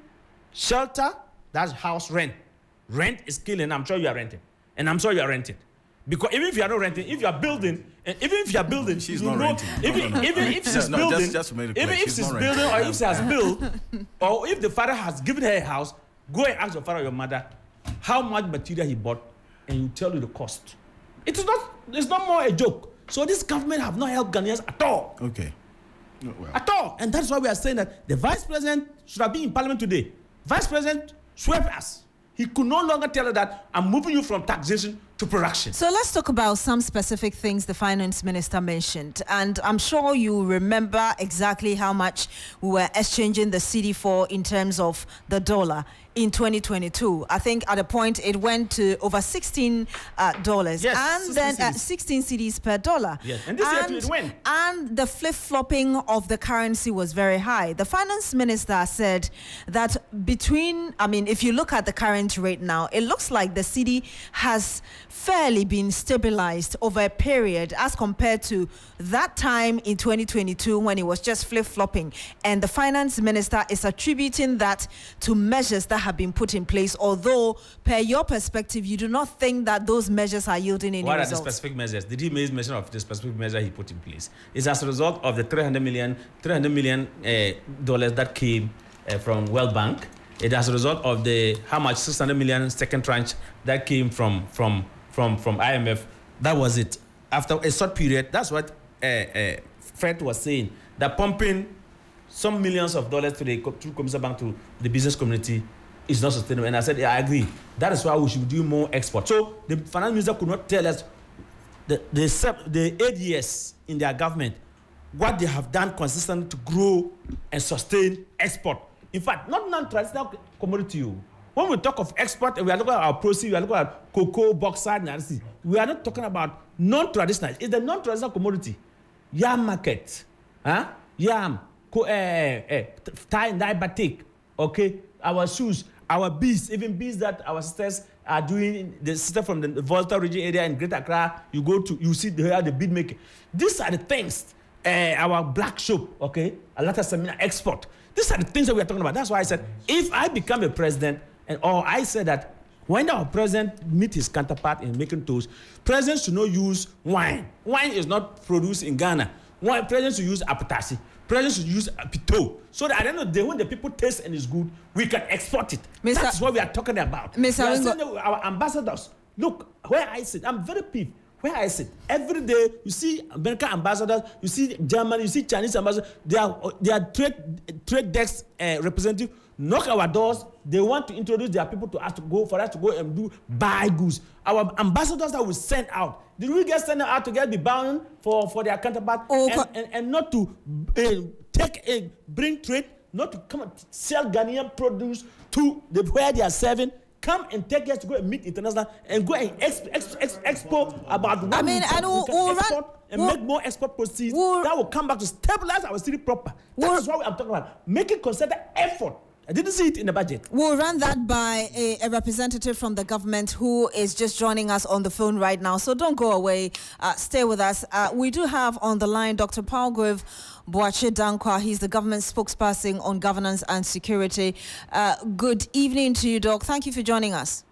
shelter, that's house rent. Rent is killing, I'm sure you are renting. And I'm sure you are renting. Because even if you are not renting, if you are building, and even if you are building, she's not renting. Even if she's building, even if she's building, or if she has built, or if the father has given her a house, go and ask your father or your mother how much material he bought, and you tell you the cost. It's not more a joke. So this government have not helped Ghanaians at all. Okay. Well. At all. And that's why we are saying that the vice president should have been in parliament today. Vice president swept us. He could no longer tell us that I'm moving you from taxation to production. So let's talk about some specific things the finance minister mentioned. And I'm sure you remember exactly how much we were exchanging the cedi for in terms of the dollar in 2022. I think at a point it went to over $16. Yes, and then 16 cedis per dollar. Yes. And this year too, it went. And the flip-flopping of the currency was very high. The finance minister said that if you look at the current rate now, it looks like the cedi has fairly been stabilized over a period as compared to that time in 2022 when it was just flip-flopping. And the finance minister is attributing that to measures that have been put in place, although per your perspective, you do not think that those measures are yielding any results. What are the specific measures? Did he make mention of the specific measure he put in place? It's as a result of the $300 million that came from World Bank. It as a result of the $600 million second tranche that came from IMF. That was it. After a short period, that's what Fred was saying, that pumping some millions of dollars through Commercial Bank to the business community is not sustainable. And I said, yeah, I agree. That is why we should do more export. So the finance minister could not tell us the 8 years in their government, what they have done consistently to grow and sustain export. In fact, not non-traditional commodity. When we talk of export, we are looking at our proceeds, we are looking at cocoa, bauxite, and RC. We are not talking about non-traditional. It's the non-traditional commodity. Yam market, yam, tie and dye batik, okay? Our shoes, our bees, even bees that our sisters are doing, the sister from the Volta region area in Greater Accra, you see the bead making. These are the things, our black soap, okay? A lot of seminar export. These are the things that we are talking about. That's why I said, if I become a president, or I said that when our president meet his counterpart in making toast, presidents should not use wine. Wine is not produced in Ghana. Presidents should use apatasi. Presidents should use pito. So that at the end of the day, when the people taste and it's good, we can export it. That's what we are talking about. Our ambassadors, look, where I sit, I'm very peeved. Where I sit, every day you see American ambassadors, you see German, you see Chinese ambassadors, they are trade desk representative, knock our doors. They want to introduce their people to us for us to go and buy goods. Our ambassadors that we send out, did we get sent out to be bound for their counterpart and not to bring trade, not to come and sell Ghanaian produce to where they are serving? Come and take us to go and meet international and go and expo about what we can export and make more export proceeds that will come back to stabilize our city proper. That is what I'm talking about. Making concerted effort. I didn't see it in the budget. We'll run that by a representative from the government who is just joining us on the phone right now. So don't go away. Stay with us. We do have on the line Dr. Palgrave Boakye Dankwa. He's the government spokesperson on governance and security. Good evening to you, Doc. Thank you for joining us.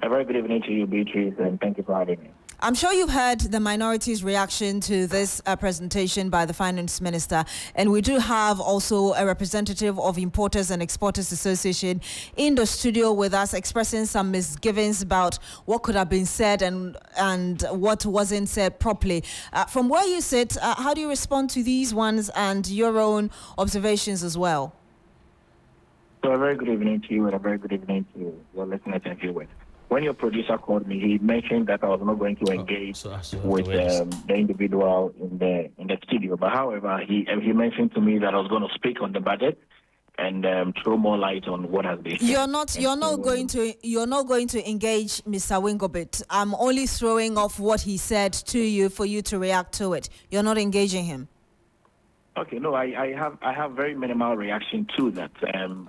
A very good evening to you, Beatrice, and thank you for having me. I'm sure you've heard the minority's reaction to this presentation by the Finance Minister, and we do have also a representative of Importers and Exporters Association in the studio with us, expressing some misgivings about what could have been said and what wasn't said properly. From where you sit, how do you respond to these ones and your own observations as well? So a very good evening to you, and a very good evening to your listeners and viewers. When your producer called me, he mentioned that I was not going to engage with the individual in the studio. But however, he mentioned to me that I was going to speak on the budget and throw more light on what has been. You're not going to engage Mr. Wingobit. I'm only throwing off what he said to you for you to react to it. You're not engaging him. Okay, no, I have very minimal reaction to that.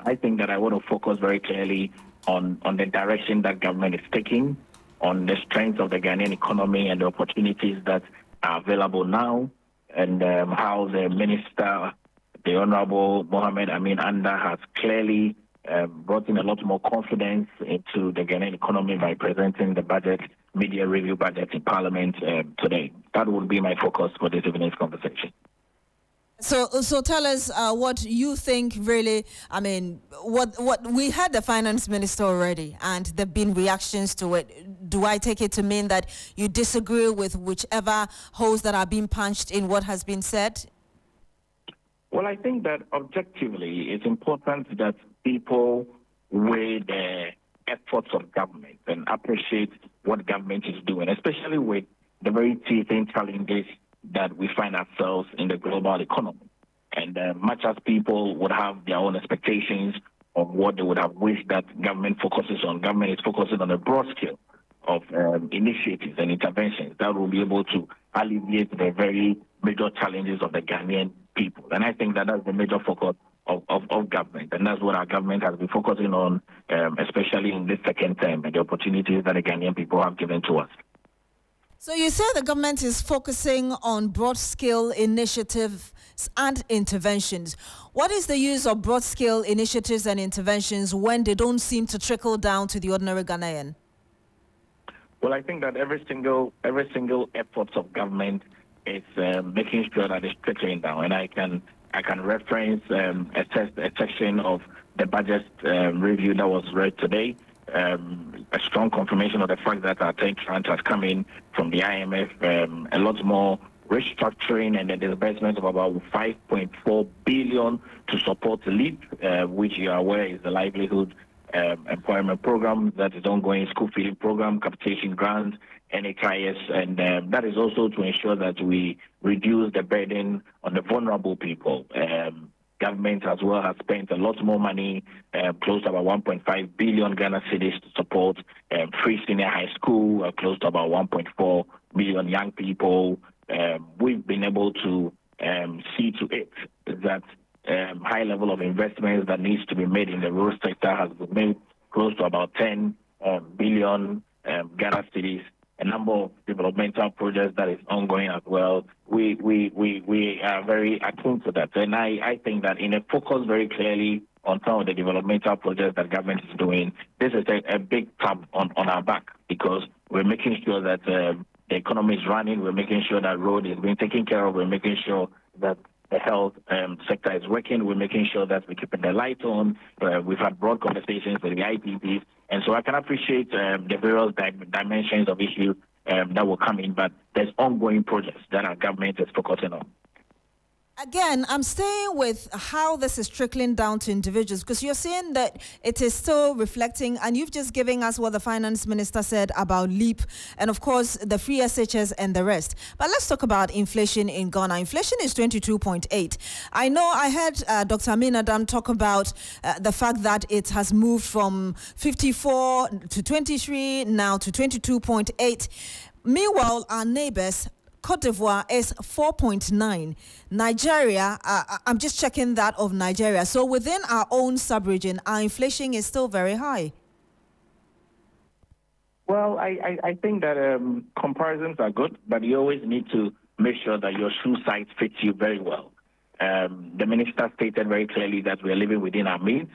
I think that I want to focus very clearly on the direction that government is taking, on the strength of the Ghanaian economy and the opportunities that are available now, and how the minister, the Honorable Mohamed Amin Anda, has clearly brought in a lot more confidence into the Ghanaian economy by presenting the budget, media review budget in Parliament today. That would be my focus for this evening's conversation. So tell us what you think really, I mean, what we had the Finance Minister already, and there have been reactions to it. Do I take it to mean that you disagree with whichever holes that are being punched in what has been said? Well, I think that objectively it's important that people weigh the efforts of government and appreciate what government is doing, especially with the very teething challenges that we find ourselves in the global economy. And much as people would have their own expectations of what they would have wished that government focuses on, government is focusing on a broad scale of initiatives and interventions that will be able to alleviate the very major challenges of the Ghanaian people. And I think that that's the major focus of government. And that's what our government has been focusing on, especially in this second term, and the opportunities that the Ghanaian people have given to us. So you say the government is focusing on broad-scale initiatives and interventions. What is the use of broad-scale initiatives and interventions when they don't seem to trickle down to the ordinary Ghanaian? Well, I think that every single effort of government is making sure that it's trickling down. And I can reference a section of the budget review that was read today. A strong confirmation of the fact that our tech grant has come in from the IMF, a lot more restructuring and the disbursement of about 5.4 billion to support LEAP, which you are aware is the livelihood employment program that is ongoing, school feeding program, capitation grants, NHIS, and that is also to ensure that we reduce the burden on the vulnerable people. Government as well has spent a lot more money, close to about 1.5 billion Ghana cedis to support free senior high school, close to about 1.4 million young people. We've been able to see to it that high level of investments that needs to be made in the rural sector has been made, close to about 10 billion Ghana cedis. A number of developmental projects that is ongoing as well. We are very attuned to that. And I think that in a focus very clearly on some of the developmental projects that government is doing, this is a big tap on our back, because we're making sure that the economy is running, we're making sure that road is being taken care of, we're making sure that the health sector is working, we're making sure that we're keeping the light on. We've had broad conversations with the IPPs, and so I can appreciate the various dimensions of issues that will come in, but there's ongoing projects that our government is focusing on. Again, I'm staying with how this is trickling down to individuals, because you're saying that it is still reflecting, and you've just given us what the finance minister said about LEAP and, of course, the free SHS and the rest. But let's talk about inflation in Ghana. Inflation is 22.8. I know I heard Dr. Amin Adam talk about the fact that it has moved from 54 to 23, now to 22.8. Meanwhile, our neighbors, Cote d'Ivoire is 4.9. Nigeria, I'm just checking that of Nigeria. So within our own sub-region, our inflation is still very high. Well, I think that comparisons are good, but you always need to make sure that your shoe size fits you very well. The minister stated very clearly that we are living within our means.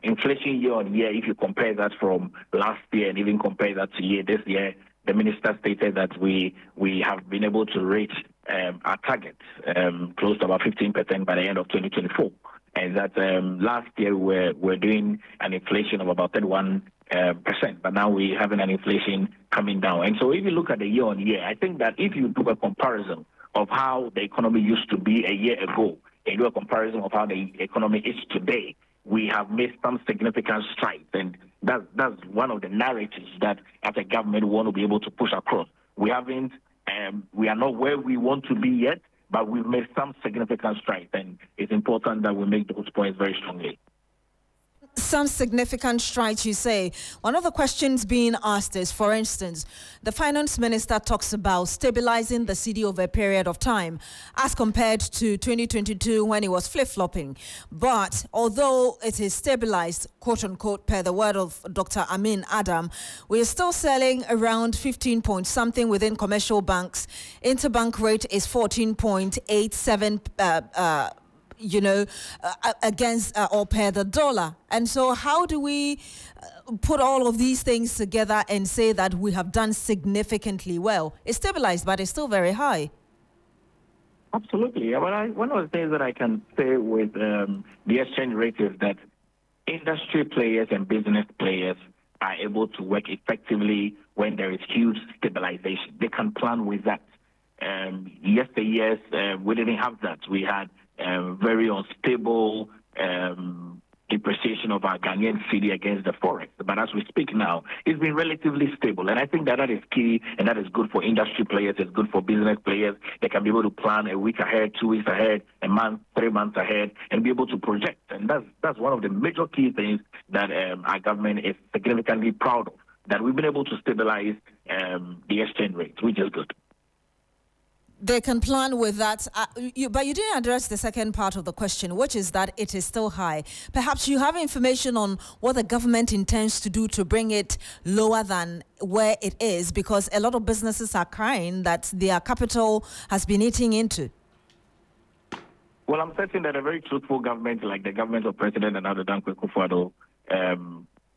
Inflation year on year, if you compare that from last year and even compare that to this year, the minister stated that we have been able to reach our target, close to about 15% by the end of 2024. And that last year we're doing an inflation of about 31%, but now we're having an inflation coming down. And so if you look at the year on year, I think that if you do a comparison of how the economy used to be a year ago, and do a comparison of how the economy is today, we have made some significant strides, and that's one of the narratives that as a government we want to be able to push across. We are not where we want to be yet, but we've made some significant strides, and it's important that we make those points very strongly. Some significant strides, you say. One of the questions being asked is, for instance, the finance minister talks about stabilizing the cedi over a period of time as compared to 2022 when it was flip-flopping. But although it is stabilized, quote unquote, per the word of Dr. Amin Adam, we are still selling around 15 point something within commercial banks. Interbank rate is 14.87 against or per the dollar. And so how do we put all of these things together and say that we have done significantly well? It's stabilized, but it's still very high. Absolutely. One of the things that I can say with the exchange rate is that industry players and business players are able to work effectively when there is huge stabilization. They can plan with that. Yesteryears, we didn't have that. We had very unstable depreciation of our Ghanaian cedi against the forex. But as we speak now, it's been relatively stable. And I think that is key, and that is good for industry players, it's good for business players. They can be able to plan a week ahead, 2 weeks ahead, a month, 3 months ahead, and be able to project. And that's one of the major key things that our government is significantly proud of, that we've been able to stabilize the exchange rate, which is good. They can plan with that, but you didn't address the second part of the question, which is that it is still high. Perhaps you have information on what the government intends to do to bring it lower than where it is, because a lot of businesses are crying that their capital has been eating into. Well, I'm certain that a very truthful government like the government of President Nana Dankwa Akufo-Addo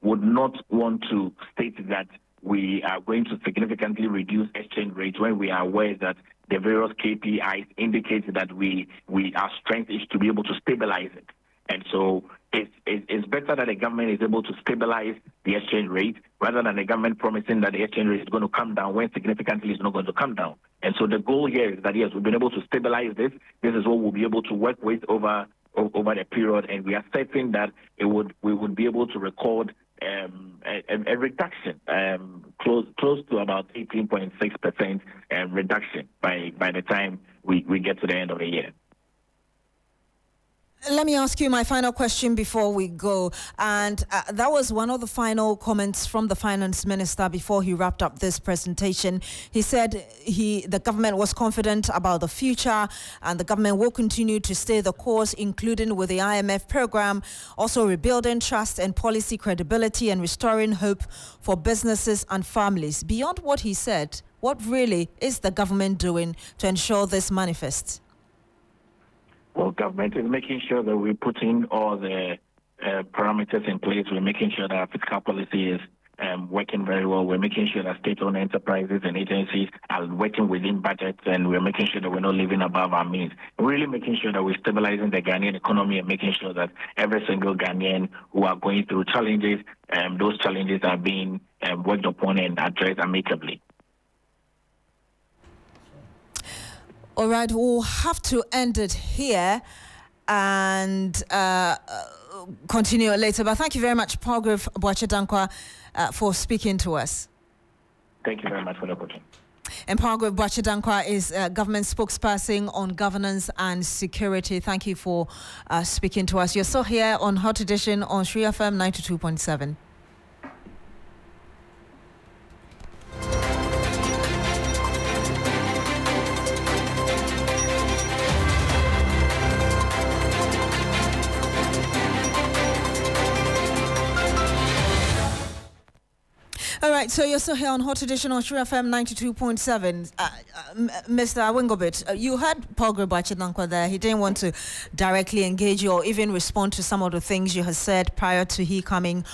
would not want to state that we are going to significantly reduce exchange rates when we are aware that the various KPIs indicate that our strength is to be able to stabilize it. And so it's better that the government is able to stabilize the exchange rate rather than the government promising that the exchange rate is going to come down when significantly it's not going to come down. And so the goal here is that, yes, we've been able to stabilize this. This is what we'll be able to work with over over the period, and we are certain that we would be able to record a reduction, close to about 18.6% reduction by the time we get to the end of the year. Let me ask you my final question before we go. And that was one of the final comments from the finance minister before he wrapped up this presentation. He said the government was confident about the future and the government will continue to stay the course, including with the IMF program, also rebuilding trust and policy credibility and restoring hope for businesses and families. Beyond what he said, what really is the government doing to ensure this manifests? Well, government is making sure that we put in all the parameters in place. We're making sure that our fiscal policy is working very well. We're making sure that state-owned enterprises and agencies are working within budgets, and we're making sure that we're not living above our means. We're really making sure that we're stabilizing the Ghanaian economy and making sure that every single Ghanaian who are going through challenges, those challenges are being worked upon and addressed amicably. All right, we'll have to end it here and continue later. But thank you very much, Palgrave Boakye-Dankwa, for speaking to us. Thank you very much for the opportunity. And Palgrave Boakye-Dankwa is government spokesperson on governance and security. Thank you for speaking to us. You're still here on Hot Edition on Sri FM 92.7. All right, so you're still here on Hot Edition on Sri FM 92.7. Mr. Awingobit, you heard Palgrave Boakye-Dankwa there. He didn't want to directly engage you or even respond to some of the things you had said prior to he coming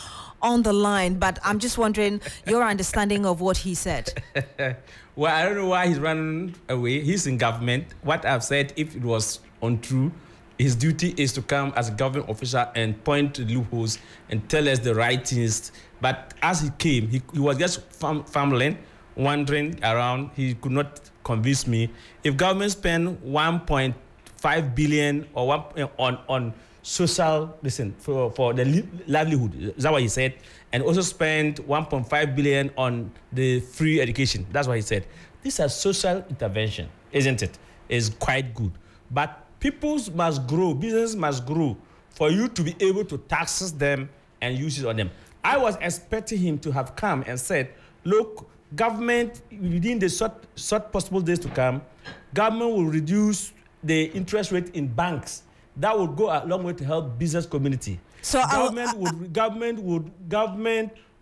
on the line, but I'm just wondering your understanding of what he said. Well, I don't know why he's running away. He's in government. What I've said, if it was untrue, his duty is to come as a government official and point to loopholes and tell us the right things. But as he came, he was just fumbling, wandering around. He could not convince me. If government spend 1.5 billion or on social, for the livelihood, is that what he said? And also spend 1.5 billion on the free education. That's what he said. This is social intervention, isn't it? It's quite good. But people must grow, business must grow for you to be able to tax them and use it on them. I was expecting him to have come and said, look, government, within the short possible days to come, government will reduce the interest rate in banks. That would go a long way to help business community. So government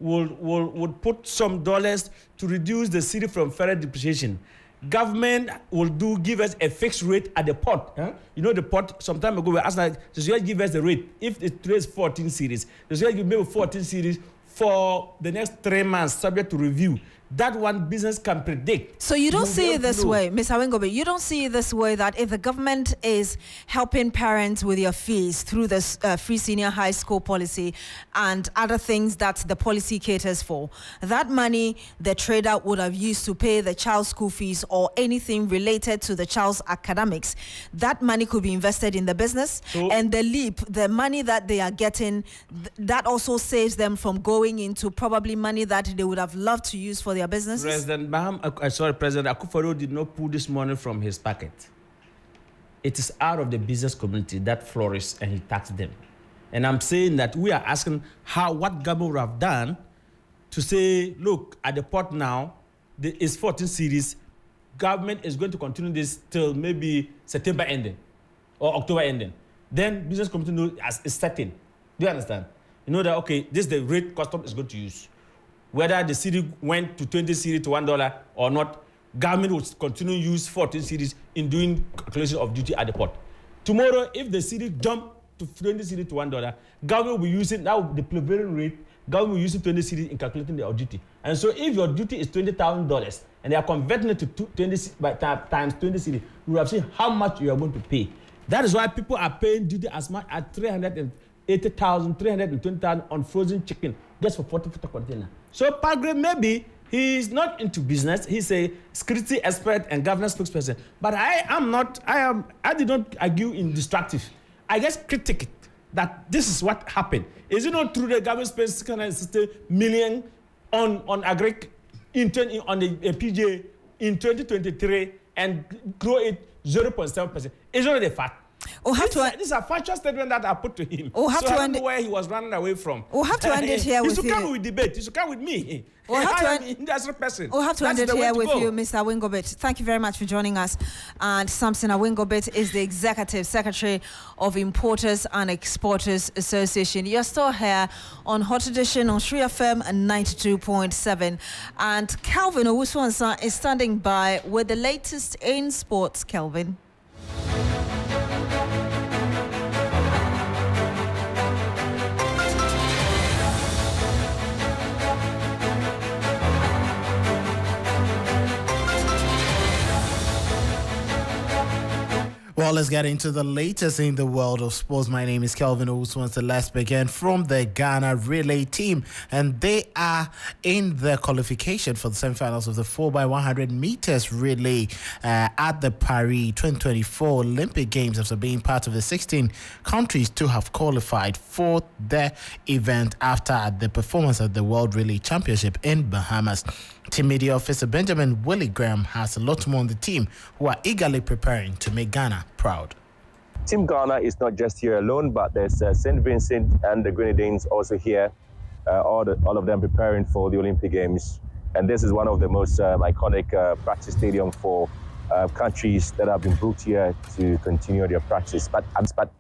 would put some dollars to reduce the city from further depreciation. Government will give us a fixed rate at the port. Huh? You know the port, some time ago we asked, does you give us the rate? If it trades 14 series, does you give maybe 14 series for the next 3 months, subject to review? That one business can predict. So you don't see it this way, Ms. Awingobit, you don't see it this way that if the government is helping parents with their fees through this free senior high school policy and other things that the policy caters for, that money the trader would have used to pay the child's school fees or anything related to the child's academics, that money could be invested in the business, and the money that they are getting, that also saves them from going into probably money that they would have loved to use for their businesses? President Akufo-Addo did not pull this money from his pocket. It is out of the business community that flourished and he taxed them. And I'm saying that we are asking what government would have done to say, look, at the port now, it's 14 series. Government is going to continue this till maybe September ending or October ending. Then business community is certain. Do you understand? You know that, okay, this is the rate custom is going to use. Whether the city went to 20 series to $1 or not, government will continue to use 14 series in doing calculation of duty at the port. Tomorrow, if the city jump to 20 series to $1, government will be using now the prevailing rate. Government will use 20 series in calculating their duty. And so, if your duty is $20,000 and they are converting it to 20 times 20 series, you will have seen how much you are going to pay. That is why people are paying duty as much as $380,000, $320,000 on frozen chicken just for 40-foot container. So Palgrave, maybe he is not into business. He's a security expert and governance spokesperson. But I did not argue in destructive. I just critique that this is what happened. Is it not true the government spent 660 million on agric on the PJ in 2023 and grow it 0.7%? Is not a fact. This is a factual statement that I put to him. I don't know where he was running away from. We'll have to end it here with you. He should come with debate. He should come with me. We'll have to end it here with you, Mr. Awingobit. Thank you very much for joining us. And Samson Awingobit is the Executive Secretary of Importers and Exporters Association. You're still here on Hot Edition on Sri FM 92.7. And Kelvin Owusu-Ansah is standing by with the latest in sports. Kelvin. Well, let's get into the latest in the world of sports. My name is Kelvin Owusu-Ansah. Let's begin from the Ghana relay team. And they are in the qualification for the semifinals of the 4x100 meters relay at the Paris 2024 Olympic Games after being part of the 16 countries to have qualified for the event after the performance at the World Relay Championship in Bahamas. Team Media Officer Benjamin Willie Graham has a lot more on the team who are eagerly preparing to make Ghana proud. Team Ghana is not just here alone, but there's St. Vincent and the Grenadines also here, all of them preparing for the Olympic Games. And this is one of the most iconic practice stadiums for countries that have been booked here to continue their practice. But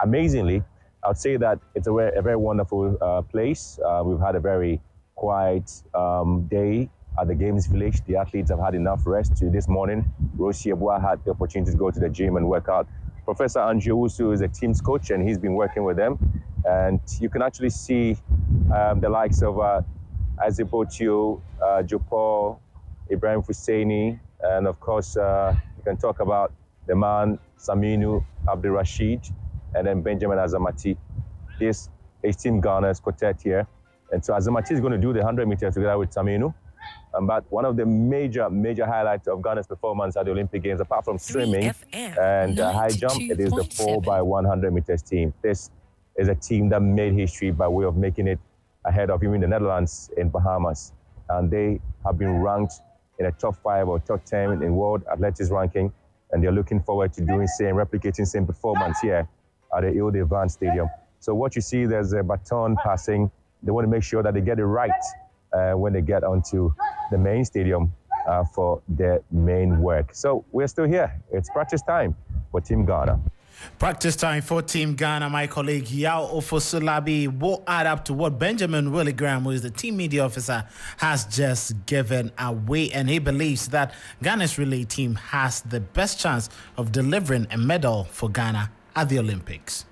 amazingly, I would say that it's a very wonderful place. We've had a very quiet day at the Games Village. The athletes have had enough rest. This morning, Rosie Abua had the opportunity to go to the gym and work out. Professor Andrew Owusu is a team's coach, and he's been working with them. And you can actually see the likes of Azibotio, Jopol, Ibrahim Husseini, and of course, you can talk about the man Saminu Abdul Rashid, and then Benjamin Azamati. This is Team Ghana's quartet here. And so Azamati is going to do the 100 meters together with Saminu. But one of the major highlights of Ghana's performance at the Olympic Games, apart from swimming and high jump, it is the 4x100 meters team. This is a team that made history by way of making it ahead of even the Netherlands in Bahamas. And they have been ranked in a top 5 or top 10 in World Athletics ranking. And they're looking forward to replicating same performance here at the Ile-de-Van Stadium. So what you see, there's a baton passing. They want to make sure that they get it right when they get onto the main stadium for their main work. So we're still here. It's practice time for Team Ghana. Practice time for Team Ghana. My colleague Yao Ofosulabi will add up to what Benjamin Willie Graham, who is the team media officer, has just given away. And he believes that Ghana's relay team has the best chance of delivering a medal for Ghana at the Olympics.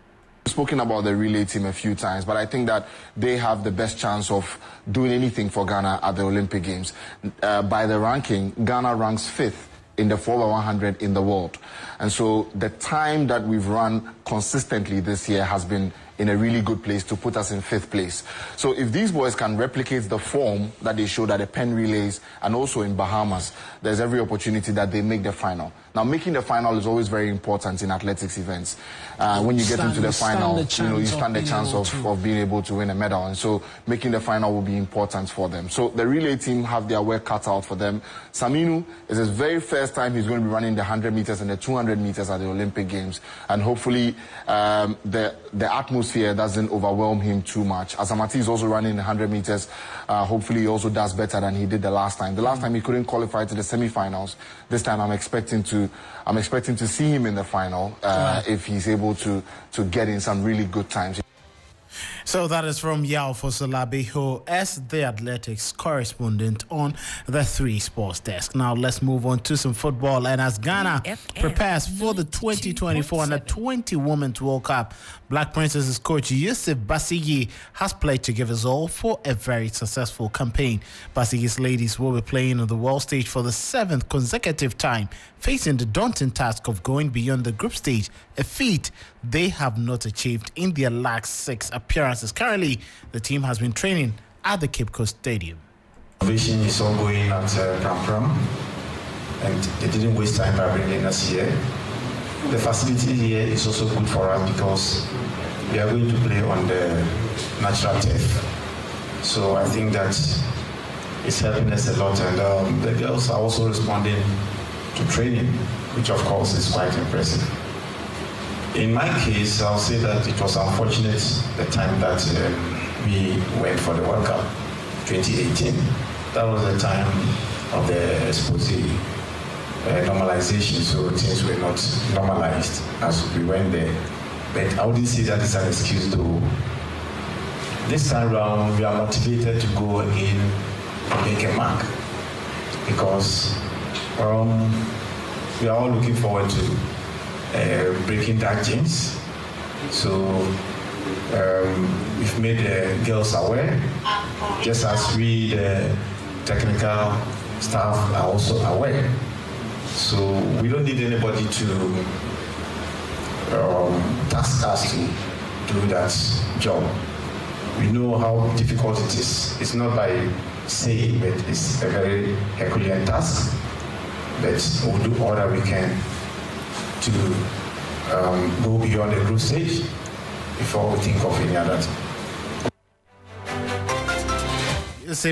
Spoken about the relay team a few times, but I think that they have the best chance of doing anything for Ghana at the Olympic Games. By the ranking, Ghana ranks 5th in the 4x100 in the world. And so the time that we've run consistently this year has been in a really good place to put us in 5th place. So if these boys can replicate the form that they showed at the Penn Relays and also in Bahamas, there's every opportunity that they make the final. Now, making the final is always very important in athletics events. When you get into the final, you stand the chance of being able to win a medal. And so making the final will be important for them. So the relay team have their work cut out for them. Saminu is his very first time he's going to be running the 100 meters and the 200 meters at the Olympic Games. And hopefully the atmosphere doesn't overwhelm him too much. Azamati is also running the 100 meters. Hopefully he also does better than he did the last time. The last time he couldn't qualify to the semifinals. This time I'm expecting to see him in the final if he's able to get in some really good times. So that is from Yao Fosolabi, who is the athletics correspondent on the 3 Sports Desk. Now let's move on to some football. And as Ghana prepares for the 2024 Under-20 Women's World Cup, Black Princesses coach Yusuf Basigi has played to give us all for a very successful campaign. Basigi's ladies will be playing on the world stage for the 7th consecutive time, facing the daunting task of going beyond the group stage, a feat they have not achieved in their last 6 appearances. Currently, the team has been training at the Cape Coast Stadium. Innovation is ongoing at Kampram, and they didn't waste time by bringing us here. The facility here is also good for us because we are going to play on the natural turf. So I think that it's helping us a lot, and the girls are also responding to training, which of course is quite impressive. In my case, I'll say that it was unfortunate the time that we went for the World Cup 2018. That was the time of the exposé normalization, so things were not normalized as we went there. But I wouldn't say that is an excuse though. This time around, we are motivated to go again and make a mark because we are all looking forward to breaking that jinx. So we've made the girls aware, just as we, the technical staff, are also aware. So we don't need anybody to task us to do that job. We know how difficult it is. It's not by saying, but it's a very Herculean task. But we'll do all that we can to go beyond the group stage before we think of any other thing.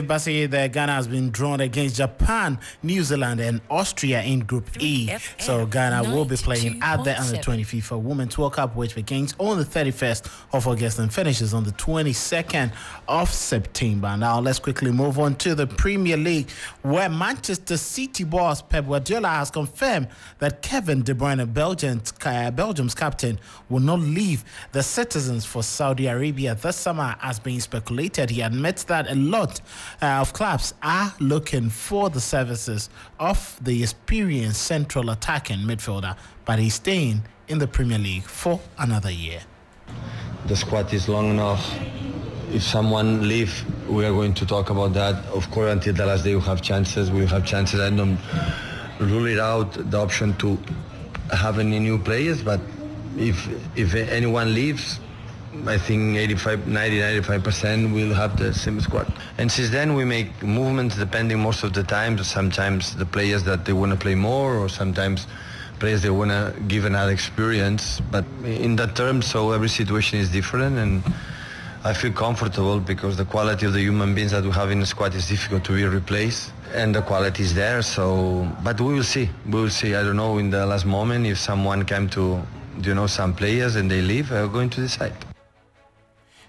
Basically, the Ghana has been drawn against Japan, New Zealand, and Austria in Group E. So Ghana will be playing at the Under-20 FIFA Women's World Cup, which begins on the 31st of August and finishes on the 22nd of September. Now, let's quickly move on to the Premier League, where Manchester City boss Pep Guardiola has confirmed that Kevin De Bruyne, Belgium's captain, will not leave the citizens for Saudi Arabia this summer as being speculated. He admits that a lot of clubs are looking for the services of the experienced central attacking midfielder, but he's staying in the Premier League for another year. The squad is long enough. If someone leaves, we are going to talk about that. Of course, until the last day we have chances. I don't rule it out, the option to have any new players, but if anyone leaves, I think 95% will have the same squad. And since then we make movements depending most of the time. Sometimes the players that they want to play more, or sometimes players they want to give another experience. But in that term, so every situation is different, and I feel comfortable because the quality of the human beings that we have in the squad is difficult to be replaced, and the quality is there. So, but we will see. I don't know in the last moment if someone came to, some players and they leave. We're going to decide.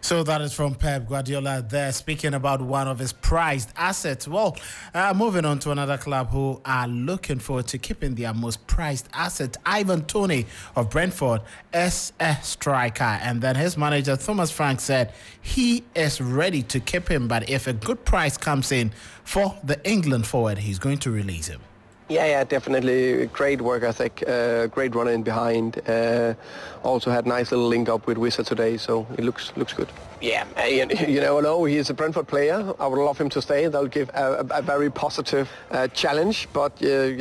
So that is from Pep Guardiola there, speaking about one of his prized assets. Well, moving on to another club who are looking forward to keeping their most prized asset. Ivan Toney of Brentford is a striker. And then his manager, Thomas Frank, said he is ready to keep him. But if a good price comes in for the England forward, he's going to release him. Yeah, definitely. Great work ethic, great runner in behind. Also had nice little link up with Wissa today, so it looks good. Yeah, you never know. He's a Brentford player. I would love him to stay. That'll give a very positive challenge. But I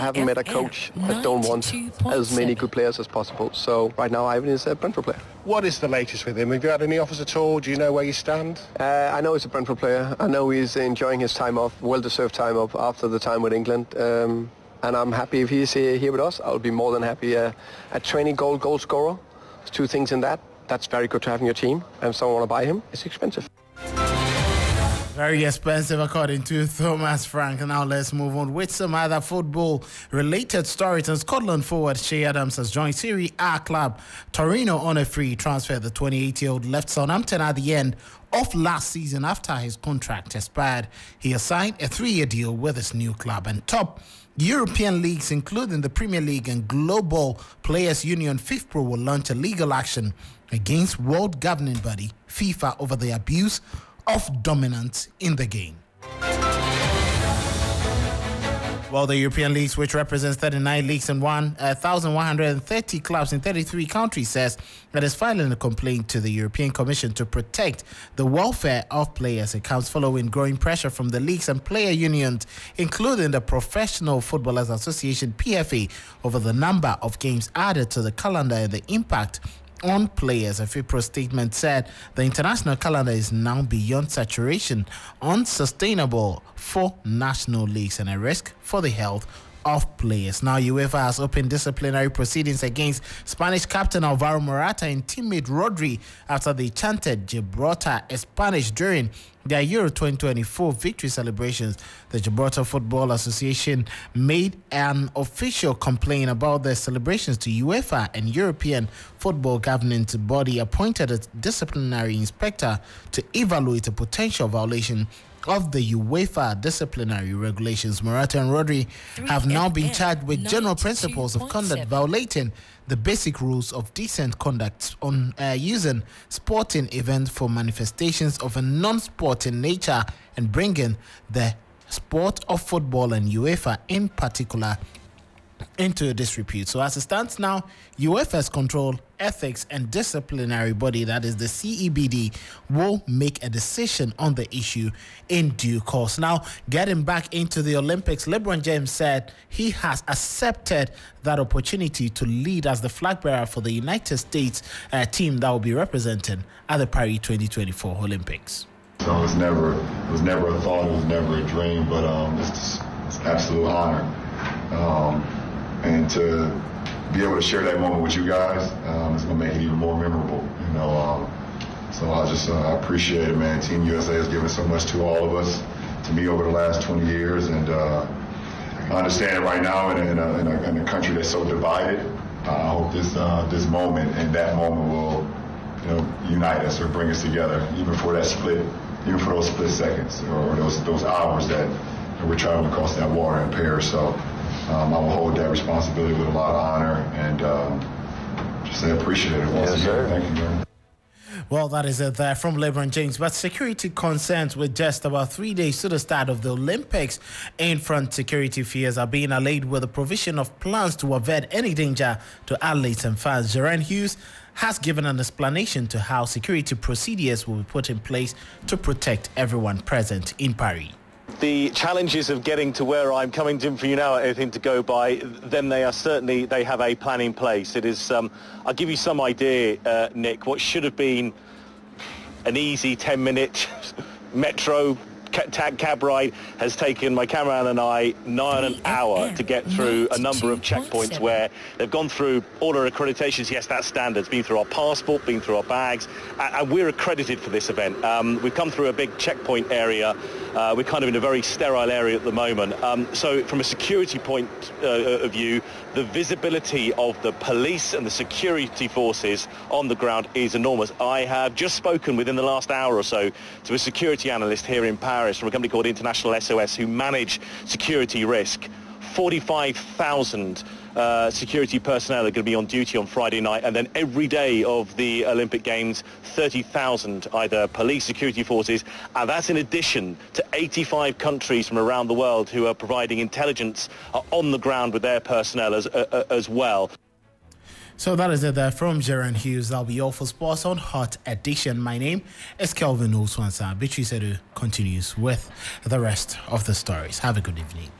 haven't met a coach that don't want as many good players as possible. So right now, Ivan is a Brentford player. What is the latest with him? Have you had any offers at all? Do you know where you stand? I know he's a Brentford player. I know he's enjoying his time off, well-deserved time off after the time with England. And I'm happy if he's here with us. I'll be more than happy. A training goal scorer. There's two things in that. That's very good to have in your team. And if someone want to buy him, it's expensive. Very expensive, according to Thomas Frank. Now let's move on with some other football-related stories. And Scotland forward Shea Adams has joined Serie A club Torino on a free transfer. The 28-year-old left Southampton at the end of last season after his contract expired. He has signed a 3-year deal with his new club. And top European leagues, including the Premier League and Global Players Union, FIFPro, will launch a legal action against world governing body FIFA over the abuse of dominance in the game. Well, the European leagues, which represents 39 leagues and 1,130 clubs in 33 countries, says that it's filing a complaint to the European Commission to protect the welfare of players. It comes following growing pressure from the leagues and player unions, including the Professional Footballers Association, PFA, over the number of games added to the calendar and the impact on players. A FIFPro statement said the international calendar is now beyond saturation, unsustainable for national leagues, and a risk for the health of players. Now, UEFA has opened disciplinary proceedings against Spanish captain Alvaro Morata and teammate Rodri after they chanted Gibraltar Spanish during their Euro 2024 victory celebrations. The Gibraltar Football Association made an official complaint about their celebrations to UEFA, and European football governance body appointed a disciplinary inspector to evaluate a potential violation of the UEFA disciplinary regulations. Morata and Rodri have now been charged with general principles of conduct violating the basic rules of decent conduct on using sporting events for manifestations of a non-sporting nature and bringing the sport of football and UEFA in particular into disrepute. So as it stands now, UEFA's control, ethics and disciplinary body, that is the CEBD, will make a decision on the issue in due course. Now, getting back into the Olympics, LeBron James said he has accepted that opportunity to lead as the flag bearer for the United States team that will be represented at the Paris 2024 Olympics. So it was never a thought, it was never a dream, but it's an absolute honor. And to be able to share that moment with you guys, it's going to make it even more memorable, you know. So I appreciate it, man. Team USA has given so much to all of us, to me over the last 20 years, and I understand it right now in a country that's so divided. I hope this moment and that moment will, you know, unite us or bring us together, even for that split, even for those split seconds or those hours that we're traveling across that water in Paris. So. I will hold that responsibility with a lot of honor and just say appreciate it once again. Thank you, man. Well, that is it there from LeBron James. But security concerns with just about 3 days to the start of the Olympics. In-front security fears are being allayed with the provision of plans to avert any danger to athletes and fans. Jaren Hughes has given an explanation to how security procedures will be put in place to protect everyone present in Paris. The challenges of getting to where I'm coming to for you now are anything to go by, then they have a plan in place. It is, I'll give you some idea, Nick, what should have been an easy 10-minute metro cab ride has taken my cameraman and I nigh on an hour to get through a number of checkpoints where they've gone through all our accreditations. Yes, that's standard. It's been through our passport, been through our bags, and we're accredited for this event. We've come through a big checkpoint area. We're kind of in a very sterile area at the moment. So from a security point of view, the visibility of the police and the security forces on the ground is enormous. I have just spoken within the last hour or so to a security analyst here in Paris from a company called International SOS who manage security risk. 45,000 security personnel are going to be on duty on Friday night, and then every day of the Olympic Games, 30,000 either police security forces, and that's in addition to 85 countries from around the world who are providing intelligence on the ground with their personnel as well. So that is it there from Jaren Hughes. That'll be all for sports on Hot Edition. My name is Kelvin Oswansa. Beatrice continues with the rest of the stories. Have a good evening.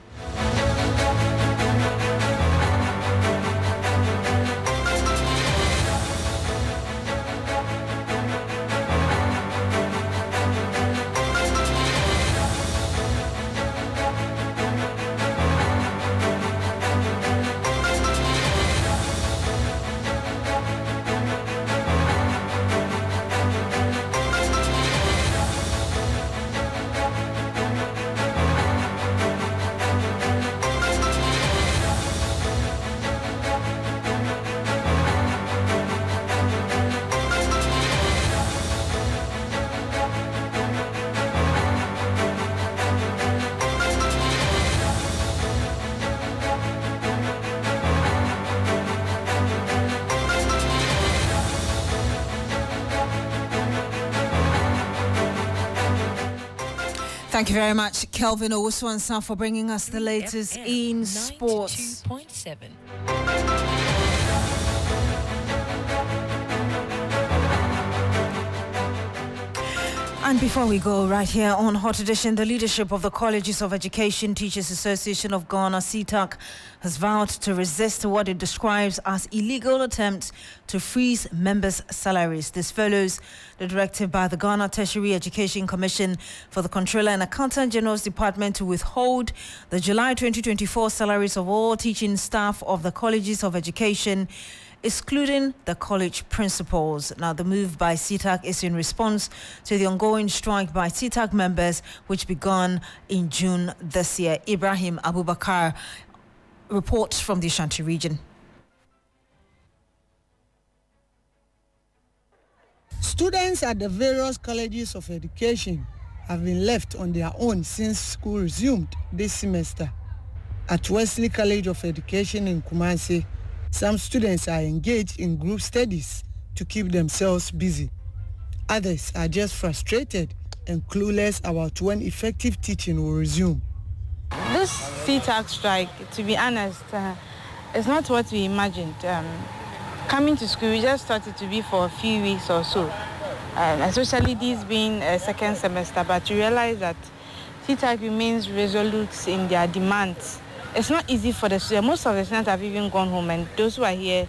Thank you very much, Kelvin Owusu-Ansah, for bringing us the latest in sports. 92.7. And before we go, right here on Hot Edition, the leadership of the Colleges of Education Teachers Association of Ghana, CTAG, has vowed to resist what it describes as illegal attempts to freeze members' salaries. This follows the directive by the Ghana Tertiary Education Commission for the Controller and Accountant General's Department to withhold the July 2024 salaries of all teaching staff of the Colleges of Education, excluding the college principals. Now, the move by CTAG is in response to the ongoing strike by CTAG members, which began in June this year. Ibrahim Abubakar reports from the Ashanti region. Students at the various colleges of education have been left on their own since school resumed this semester. At Wesley College of Education in Kumasi, some students are engaged in group studies to keep themselves busy. Others are just frustrated and clueless about when effective teaching will resume. This CTAG strike, to be honest, is not what we imagined. Coming to school, we just thought it to be for a few weeks or so, especially this being a second semester, but to realize that CTAG remains resolute in their demands. It's not easy for the students. Most of the students have even gone home, and those who are here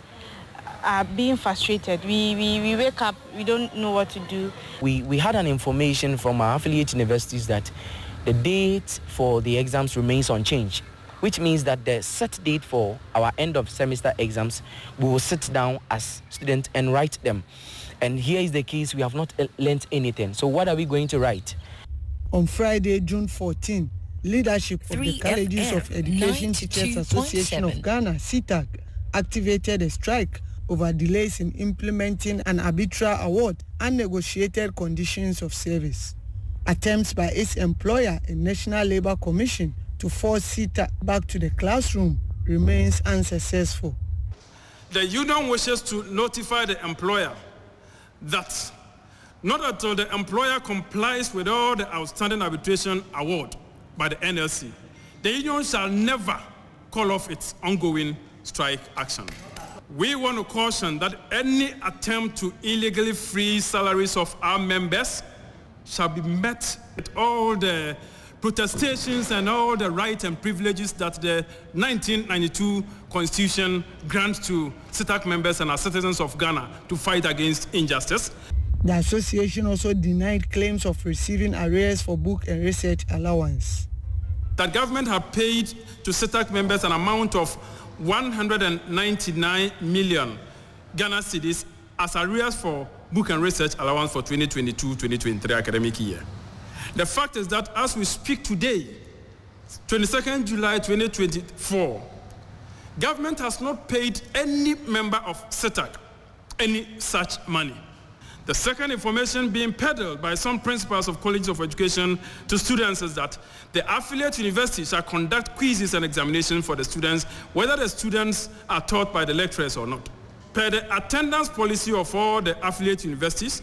are being frustrated. We wake up, we don't know what to do. We had an information from our affiliate universities that the date for the exams remains unchanged, which means that the set date for our end of semester exams, we will sit down as students and write them. And here is the case, we have not learnt anything. So what are we going to write? On Friday, June 14, leadership of the Colleges of Education Teachers Association of Ghana, CTAG, activated a strike over delays in implementing an arbitral award and negotiated conditions of service. Attempts by its employer, a National Labour Commission, to force CTAG back to the classroom remains unsuccessful. The union wishes to notify the employer that not until the employer complies with all the outstanding arbitration award by the NLC, the union shall never call off its ongoing strike action. We want to caution that any attempt to illegally freeze salaries of our members shall be met with all the protestations and all the rights and privileges that the 1992 Constitution grants to CTAG members and our citizens of Ghana to fight against injustice. The association also denied claims of receiving arrears for book and research allowance. That government have paid to CTAG members an amount of 199 million Ghana cedis as arrears for book and research allowance for 2022-2023 academic year. The fact is that as we speak today, 22nd July 2024, government has not paid any member of CTAG any such money. The second information being peddled by some principals of colleges of education to students is that the affiliate universities shall conduct quizzes and examinations for the students, whether the students are taught by the lecturers or not. Per the attendance policy of all the affiliate universities,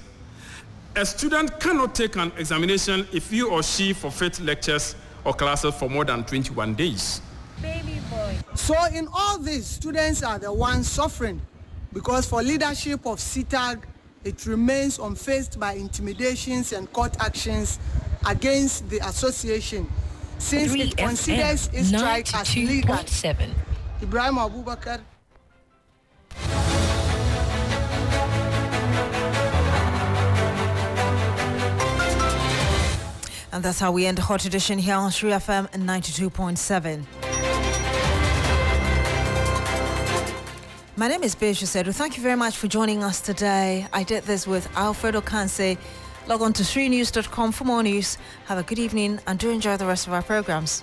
a student cannot take an examination if he or she forfeits lectures or classes for more than 21 days. Baby boy. So in all this, students are the ones suffering because for leadership of CTAG, it remains unfazed by intimidations and court actions against the association since it considers its strike as legal. Ibrahim Abubakar. And that's how we end the Hot Edition here on Shri FM 92.7. My name is Beatrice. Thank you very much for joining us today. I did this with Alfred Ocansey. Log on to ShriNews.com for more news. Have a good evening and do enjoy the rest of our programs.